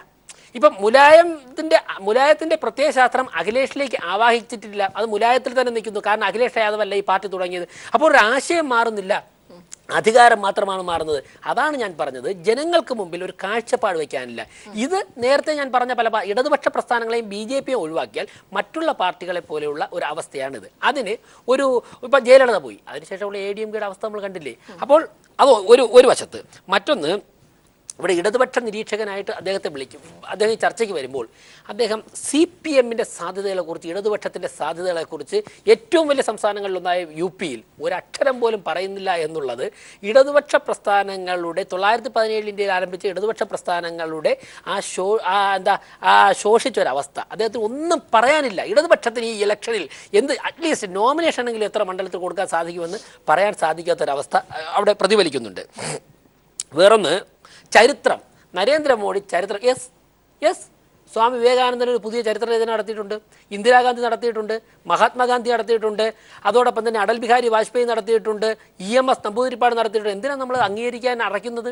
ഇപ്പം മുലായത്തിൻ്റെ പ്രത്യയശാസ്ത്രം അഖിലേഷിലേക്ക് ആവാഹിച്ചിട്ടില്ല, അത് മുലായത്തിൽ തന്നെ നിൽക്കുന്നു. കാരണം അഖിലേഷ് യാദവ് അല്ല ഈ പാർട്ടി തുടങ്ങിയത്. അപ്പോൾ ഒരു ആശയം മാറുന്നില്ല, അധികാരം മാത്രമാണ് മാറുന്നത്. അതാണ് ഞാൻ പറഞ്ഞത്, ജനങ്ങൾക്ക് മുമ്പിൽ ഒരു കാഴ്ചപ്പാട് വയ്ക്കാനില്ല. ഇത് നേരത്തെ ഞാൻ പറഞ്ഞ പല ഇടതുപക്ഷ പ്രസ്ഥാനങ്ങളെയും BJPയെ ഒഴിവാക്കിയാൽ മറ്റുള്ള പാർട്ടികളെ പോലെയുള്ള ഒരു അവസ്ഥയാണിത്. അതിന് ഇപ്പം ജയലളിത പോയി, അതിനുശേഷമുള്ള ADMKയുടെ അവസ്ഥ നമ്മൾ കണ്ടില്ലേ? അപ്പോൾ അത് ഒരു വശത്ത്. മറ്റൊന്ന്, ഇവിടെ ഇടതുപക്ഷ നിരീക്ഷകനായിട്ട് അദ്ദേഹത്തെ വിളിക്കും. അദ്ദേഹം ചർച്ചയ്ക്ക് വരുമ്പോൾ അദ്ദേഹം CPMൻ്റെ സാധ്യതകളെക്കുറിച്ച്, ഇടതുപക്ഷത്തിൻ്റെ സാധ്യതകളെക്കുറിച്ച് ഏറ്റവും വലിയ സംസ്ഥാനങ്ങളിലൊന്നായ UPയിൽ ഒരക്ഷരം പോലും പറയുന്നില്ല എന്നുള്ളത് ഇടതുപക്ഷ പ്രസ്ഥാനങ്ങളുടെ 1917 ഇന്ത്യയിൽ ആരംഭിച്ച ഇടതുപക്ഷ പ്രസ്ഥാനങ്ങളുടെ ശോഷിച്ചൊരവസ്ഥ അദ്ദേഹത്തിന് ഒന്നും പറയാനില്ല. ഇടതുപക്ഷത്തിന് ഈ ഇലക്ഷനിൽ അറ്റ്ലീസ്റ്റ് നോമിനേഷനെങ്കിലും എത്ര മണ്ഡലത്തിൽ കൊടുക്കാൻ സാധിക്കുമെന്ന് പറയാൻ സാധിക്കാത്തൊരവസ്ഥ അവിടെ പ്രതിഫലിക്കുന്നുണ്ട്. വേറൊന്ന്, ചരിത്രം. നരേന്ദ്രമോദി ചരിത്രം, യെസ് സ്വാമി വിവേകാനന്ദൻ ഒരു പുതിയ ചരിത്രരചന നടത്തിയിട്ടുണ്ട്, ഇന്ദിരാഗാന്ധി നടത്തിയിട്ടുണ്ട്, മഹാത്മാഗാന്ധി നടത്തിയിട്ടുണ്ട്, അതോടൊപ്പം തന്നെ അടൽ ബിഹാരി വാജ്പേയി നടത്തിയിട്ടുണ്ട്, EMS നമ്പൂതിരിപ്പാട് നടത്തിയിട്ടുണ്ട്. എന്തിനാണ് നമ്മൾ അംഗീകരിക്കാൻ അടയ്ക്കുന്നത്?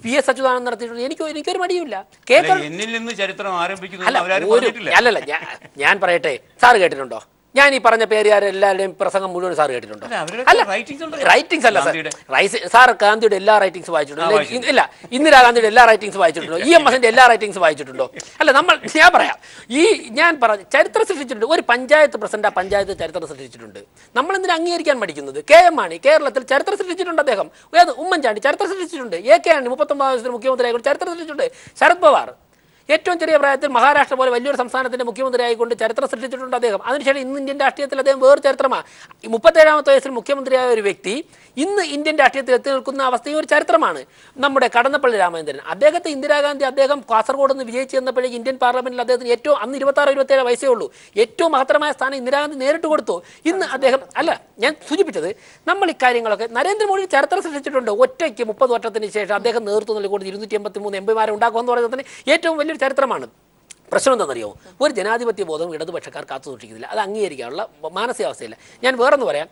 PS അച്യുതാനന്ദൻ നടത്തിയിട്ടുണ്ട്. എനിക്കൊരു മടിയുമില്ല. അല്ലല്ല, ഞാൻ പറയട്ടെ, സാറ് കേട്ടിട്ടുണ്ടോ? ഞാൻ ഈ പറഞ്ഞ പേരുകാരെല്ലാവരുടെയും പ്രസംഗം മുഴുവൻ സാർ കേട്ടിട്ടുണ്ടോ? അല്ല, റൈറ്റിംഗ്സ് അല്ല സാർ ഗാന്ധിയുടെ എല്ലാ റൈറ്റിംഗ്സ് വായിച്ചിട്ടുണ്ടോ? ഇല്ല. ഇന്ദിരാഗാന്ധിയുടെ എല്ലാ റൈറ്റിംഗ്സ് വായിച്ചിട്ടുണ്ടോ? EMSന്റെ എല്ലാ റൈറ്റിംഗ്സ് വായിച്ചിട്ടുണ്ടോ? അല്ല, ഞാൻ പറയാം, ഞാൻ പറഞ്ഞ ചരിത്രം സൃഷ്ടിച്ചിട്ടുണ്ട്. ഒരു പഞ്ചായത്ത് പ്രസിഡന്റ് ആ പഞ്ചായത്ത് ചരിത്രം സൃഷ്ടിച്ചിട്ടുണ്ട്. നമ്മളെന്തിനാ അംഗീകരിക്കാൻ മടിക്കുന്നത്? KM മാണി കേരളത്തിൽ ചരിത്രം സൃഷ്ടിച്ചിട്ടുണ്ട്. അദ്ദേഹം ഉമ്മൻചാണ്ടി ചരിത്രം സൃഷ്ടിച്ചിട്ടുണ്ട്. AK ആന്റണി 39 വയസ്സിൽ മുഖ്യമന്ത്രിയായിക്കൊണ്ട് ചരിത്രം സൃഷ്ടിച്ചിട്ടുണ്ട്. ശരത് പവാർ ഏറ്റവും ചെറിയ പ്രായത്തിൽ മഹാരാഷ്ട്ര പോലെ വലിയൊരു സംസ്ഥാനത്തിൻ്റെ മുഖ്യമന്ത്രിയായിക്കൊണ്ട് ചരിത്രം സൃഷ്ടിച്ചിട്ടുണ്ട് അദ്ദേഹം. അതിനുശേഷം ഇന്ന് ഇന്ത്യൻ രാഷ്ട്രീയത്തിൽ അദ്ദേഹം വേറെ ചരിത്രമാണ്. 37ാമത്തെ വയസ്സിൽ മുഖ്യമന്ത്രിയായ ഒരു വ്യക്തി ഇന്ന് ഇന്ത്യൻ രാഷ്ട്രീയത്തിൽ എത്തി നിൽക്കുന്ന അവസ്ഥയും ഒരു ചരിത്രമാണ്. നമ്മുടെ കടന്നപ്പള്ളി രാമചന്ദ്രൻ, അദ്ദേഹത്തെ ഇന്ദിരാഗാന്ധി അദ്ദേഹം കാസർഗോഡ് നിന്ന് വിജയിച്ച് ചെന്നപ്പോഴേക്ക് ഇന്ത്യൻ പാർലമെന്റിൽ അദ്ദേഹത്തിന് ഏറ്റവും അന്ന് 26-27 വയസ്സേ ഉള്ളൂ. ഏറ്റവും മഹത്തരമായ സ്ഥാനം ഇന്ദിരാഗാന്ധി നേരിട്ട് കൊടുത്തു. ഇന്ന് അദ്ദേഹം ഞാൻ സൂചിപ്പിച്ചത്, നമ്മൾ ഇക്കാര്യങ്ങളൊക്കെ നരേന്ദ്രമോദി ചരിത്രം സൃഷ്ടിച്ചിട്ടുണ്ട്. ഒറ്റയ്ക്ക് 30 വർഷത്തിന് ശേഷം അദ്ദേഹം നേതൃത്വം നൽകിക്കൊണ്ട് 283 MPമാരെ ഉണ്ടാക്കുമെന്ന് പറയുന്നത് തന്നെ ഏറ്റവും വലിയൊരു ചരിത്രമാണ്. പ്രശ്നം എന്താണെന്നറിയോ? ഒരു ജനാധിപത്യ ബോധം ഇടതുപക്ഷക്കാർ കാത്തു സൂക്ഷിക്കുന്നില്ല. അത് അംഗീകരിക്കാനുള്ള മാനസികാവസ്ഥയില്ല. ഞാൻ വേറൊന്ന് പറയാം.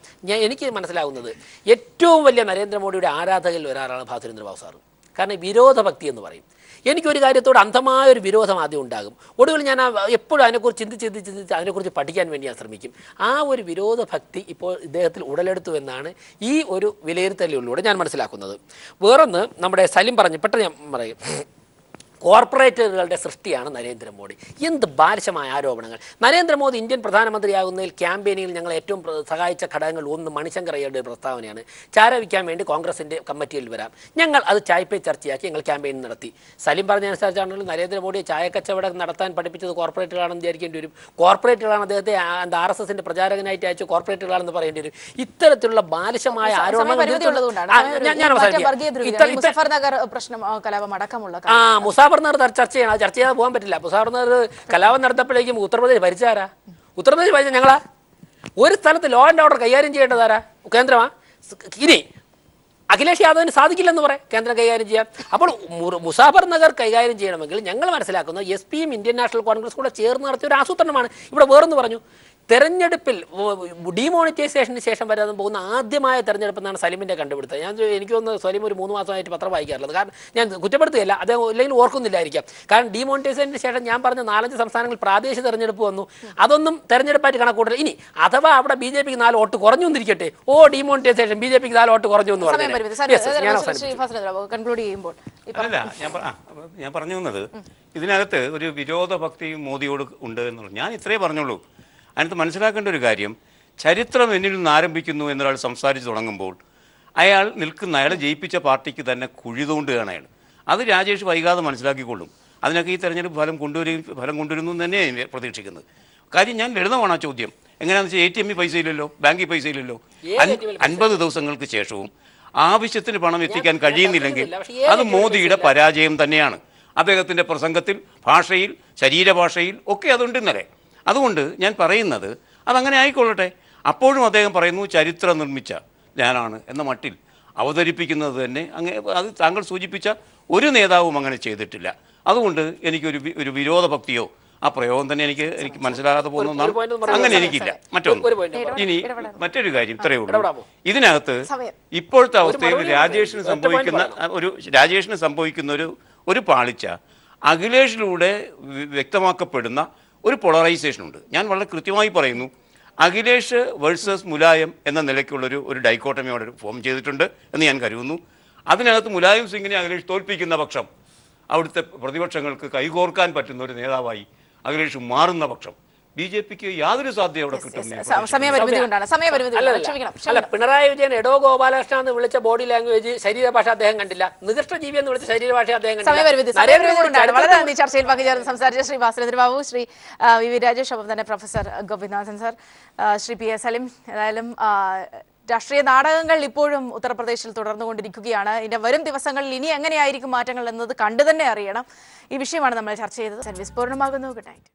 എനിക്ക് മനസ്സിലാകുന്നത് ഏറ്റവും വലിയ നരേന്ദ്രമോദിയുടെ ആരാധകരിൽ ഒരാളാണ് ഭാസുരേന്ദ്ര ബാബു സാറ്. കാരണം വിരോധഭക്തി എന്ന് പറയും. എനിക്കൊരു കാര്യത്തോട് അന്ധമായൊരു വിരോധം ആദ്യം ഉണ്ടാകും. ഒടുവിൽ ഞാൻ എപ്പോഴും അതിനെക്കുറിച്ച് ചിന്തിച്ച് അതിനെക്കുറിച്ച് പഠിക്കാൻ വേണ്ടി ഞാൻ ശ്രമിക്കും. ആ ഒരു വിരോധഭക്തി ഇപ്പോൾ ഇദ്ദേഹത്തിൽ ഉടലെടുത്തു എന്നാണ് ഈ ഒരു വിലയിരുത്തലിലൂടെ ഞാൻ മനസ്സിലാക്കുന്നത്. വേറൊന്ന്, നമ്മുടെ സലിം പെട്ടെന്ന് ഞാൻ പറയും, കോർപ്പറേറ്റുകളുടെ സൃഷ്ടിയാണ് നരേന്ദ്രമോദി. എന്ത് ബാലിശമായ ആരോപണങ്ങൾ! നരേന്ദ്രമോദി ഇന്ത്യൻ പ്രധാനമന്ത്രിയാകുന്നതിൽ ക്യാമ്പയിനിൽ ഞങ്ങൾ ഏറ്റവും സഹായിച്ച ഘടകങ്ങൾ ഒന്ന് മണിശങ്കർ അയ്യരുടെ പ്രസ്താവനയാണ്. ചാര വിൽക്കാൻ വേണ്ടി കോൺഗ്രസിൻ്റെ കമ്മിറ്റിയിൽ വരാം. ഞങ്ങൾ അത് ചായപ്പേ ചർച്ചയാക്കി ഞങ്ങൾ ക്യാമ്പയിൻ നടത്തി. സലിം പറഞ്ഞനുസരിച്ചാണെങ്കിലും നരേന്ദ്രമോദിയെ ചായക്കച്ചവടം നടത്താൻ പഠിപ്പിച്ചത് കോർപ്പറേറ്റുകളാണെന്ന് വിചാരിക്കേണ്ടി വരും. കോർപ്പറേറ്റുകളാണ് അദ്ദേഹത്തെ RSSന്റെ പ്രചാരകനായിട്ട് അയച്ചു കോർപ്പറേറ്റുകളാണെന്ന് പറയേണ്ടി വരും. ഇത്തരത്തിലുള്ള ബാലിശമായ ആരോപണങ്ങൾ മുസാഫർ നഗർ ചർച്ച ചെയ്യണം. അത് ചർച്ച ചെയ്യാതെ പോകാൻ പറ്റില്ല. മുസാഫർ നഗർ കലാപം നടത്തപ്പോഴേക്കും ഉത്തർപ്രദേശ് ഭരിച്ചാരാ? ഉത്തർപ്രദേശ് ഭരിച്ച ഞങ്ങളാ. ഒരു സ്ഥലത്ത് ലോ ആൻഡ് ഓർഡർ കൈകാര്യം ചെയ്യേണ്ടതാരാ? കേന്ദ്രമാ. ഇനി അഖിലേഷ് യാദവിന് സാധിക്കില്ലെന്ന് പറയാം കേന്ദ്രം കൈകാര്യം ചെയ്യാൻ. അപ്പോൾ മുസാഫർ നഗർ കൈകാര്യം ചെയ്യണമെങ്കിൽ ഞങ്ങൾ മനസ്സിലാക്കുന്നത് എസ് പിയും ഇന്ത്യൻ നാഷണൽ കോൺഗ്രസ് കൂടെ ചേർന്ന് നടത്തിയ ഒരു ആസൂത്രണമാണ്. ഇവിടെ വേറൊന്ന് പറഞ്ഞു, തെരഞ്ഞെടുപ്പിൽ ഡിമോണിറ്റൈസേഷന് ശേഷം വരാതെ പോകുന്ന ആദ്യമായ തെരഞ്ഞെടുപ്പ് എന്നാണ് സലീമിൻ്റെ കണ്ടുപിടുത്തത്. എനിക്ക് തോന്നുന്നു സലീം ഒരു 3 മാസമായിട്ട് പത്രം വായിക്കാറുള്ളത്. കാരണം ഞാൻ കുറ്റപ്പെടുത്തുകയല്ല, അദ്ദേഹം അല്ലെങ്കിൽ ഓർക്കുന്നില്ലായിരിക്കാം. കാരണം ഡിമോണിറ്റൈസേഷന് ശേഷം ഞാൻ പറഞ്ഞ 4-5 സംസ്ഥാനങ്ങളിൽ പ്രാദേശിക തെരഞ്ഞെടുപ്പ് വന്നു. അതൊന്നും തെരഞ്ഞെടുപ്പായിട്ട് കണക്കൂട്ടില്ല. ഇനി അഥവാ അവിടെ BJP-ക്ക് 4 വോട്ട് കുറഞ്ഞു എന്നിരിക്കട്ടെ, ഡിമോണിറ്റൈസേഷൻ BJP-ക്ക് 4 വോട്ട് കുറഞ്ഞു എന്ന് പറഞ്ഞു. അല്ല, ഞാൻ പറഞ്ഞു വന്നത് ഇതിനകത്ത് ഒരു വിരോധ ഭക്തിയും മോദിയോട് ഉണ്ട് എന്നുള്ളത്. ഞാൻ ഇത്രേ പറഞ്ഞുള്ളൂ. അതിനകത്ത് മനസ്സിലാക്കേണ്ട ഒരു കാര്യം, ചരിത്രം എന്നിൽ നിന്ന് ആരംഭിക്കുന്നു എന്നൊരാൾ സംസാരിച്ച് തുടങ്ങുമ്പോൾ അയാളെ ജയിപ്പിച്ച പാർട്ടിക്ക് തന്നെ കുഴി തോണ്ടുകയാണ് അയാൾ. അത് രാജേഷ് വൈകാതെ മനസ്സിലാക്കിക്കൊള്ളും. അതിനൊക്കെ ഈ തെരഞ്ഞെടുപ്പ് ഫലം കൊണ്ടുവരുന്നു എന്ന് തന്നെയാണ് പ്രതീക്ഷിക്കുന്നത്. കാര്യം ഞാൻ ലളിതമാണ് ആ ചോദ്യം. എങ്ങനെയാണെന്ന് വെച്ചാൽ ATM പൈസ ഇല്ലല്ലോ, ബാങ്കിൽ പൈസ ഇല്ലല്ലോ. 50 ദിവസങ്ങൾക്ക് ശേഷവും ആവശ്യത്തിന് പണം എത്തിക്കാൻ കഴിയുന്നില്ലെങ്കിൽ അത് മോദിയുടെ പരാജയം തന്നെയാണ്. അദ്ദേഹത്തിൻ്റെ പ്രസംഗത്തിൽ, ഭാഷയിൽ, ശരീരഭാഷയിൽ ഒക്കെ അതുണ്ട് ഇന്നലെ. അതുകൊണ്ട് ഞാൻ പറയുന്നത് അതങ്ങനെ ആയിക്കൊള്ളട്ടെ. അപ്പോഴും അദ്ദേഹം പറയുന്നു ചരിത്രം നിർമ്മിച്ച ഞാനാണ് എന്ന മട്ടിൽ അവതരിപ്പിക്കുന്നത് തന്നെ അത് താങ്കൾ സൂചിപ്പിച്ച ഒരു നേതാവും അങ്ങനെ ചെയ്തിട്ടില്ല. അതുകൊണ്ട് എനിക്കൊരു വിരോധ ഭക്തിയോ ആ പ്രയോഗം തന്നെ എനിക്ക് മനസ്സിലാകാതെ പോകുന്നതാണ്. അങ്ങനെ എനിക്കില്ല. ഇനി മറ്റൊരു കാര്യം ഇത്രയേ ഉള്ളൂ. ഇതിനകത്ത് ഇപ്പോഴത്തെ അവസ്ഥയിൽ രാജേഷിന് സംഭവിക്കുന്ന ഒരു പാളിച്ച അഖിലേഷിലൂടെ വ്യക്തമാക്കപ്പെടുന്ന ഒരു പോളറൈസേഷൻ ഉണ്ട്. ഞാൻ വളരെ കൃത്യമായി പറയുന്നു, അഖിലേഷ് വേഴ്സസ് മുലായം എന്ന നിലയ്ക്കുള്ളൊരു ഡൈക്കോട്ടമി അവിടെ ഫോം ചെയ്തിട്ടുണ്ട് എന്ന് ഞാൻ കരുതുന്നു. അതിനകത്ത് മുലായം സിംഗിനെ അഖിലേഷ് തോൽപ്പിക്കുന്ന പക്ഷം അവിടുത്തെ പ്രതിപക്ഷങ്ങൾക്ക് കൈകോർക്കാൻ പറ്റുന്ന ഒരു നേതാവായി അഖിലേഷ് മാറുന്ന പക്ഷം BJP-ക്ക് യാതൊരു സാധ്യത അവിടെ കിട്ടും. അല്ല, പിണറായി വിജയൻ എടോ ഗോപാലകൃഷ്ണ എന്ന് വിളിച്ച ബോഡി ലാംഗ്വേജ്, ശരീരഭാഷ അദ്ദേഹം കണ്ടില്ല. നികൃഷ്ട ജീവി എന്ന് വിളിച്ച ശരീരഭാഷ അദ്ദേഹം കണ്ടില്ല. വളരെ നന്ദി. ചർച്ചയിൽ പങ്കുചേർന്ന് സംസാരിച്ച ശ്രീ ഭാസ്കരേന്ദ്ര ബാബു, ശ്രീ VV രാജേഷ്, ഒപ്പം തന്നെ professor Gopinathan sir, Shri PA Salim. ഏതായാലും രാഷ്ട്രീയ നാടകങ്ങൾ ഇപ്പോഴും ഉത്തർപ്രദേശിൽ തുടർന്നുകൊണ്ടിരിക്കുകയാണ്. ഇതിന്റെ വരും ദിവസങ്ങളിൽ ഇനി എങ്ങനെയായിരിക്കും മാറ്റങ്ങൾ എന്നത് കണ്ടു തന്നെ അറിയണം. ഈ വിഷയമാണ് നമ്മൾ ചർച്ച ചെയ്തത്. സർവീസ് പൂർണ്ണമാകുന്നു. Good night.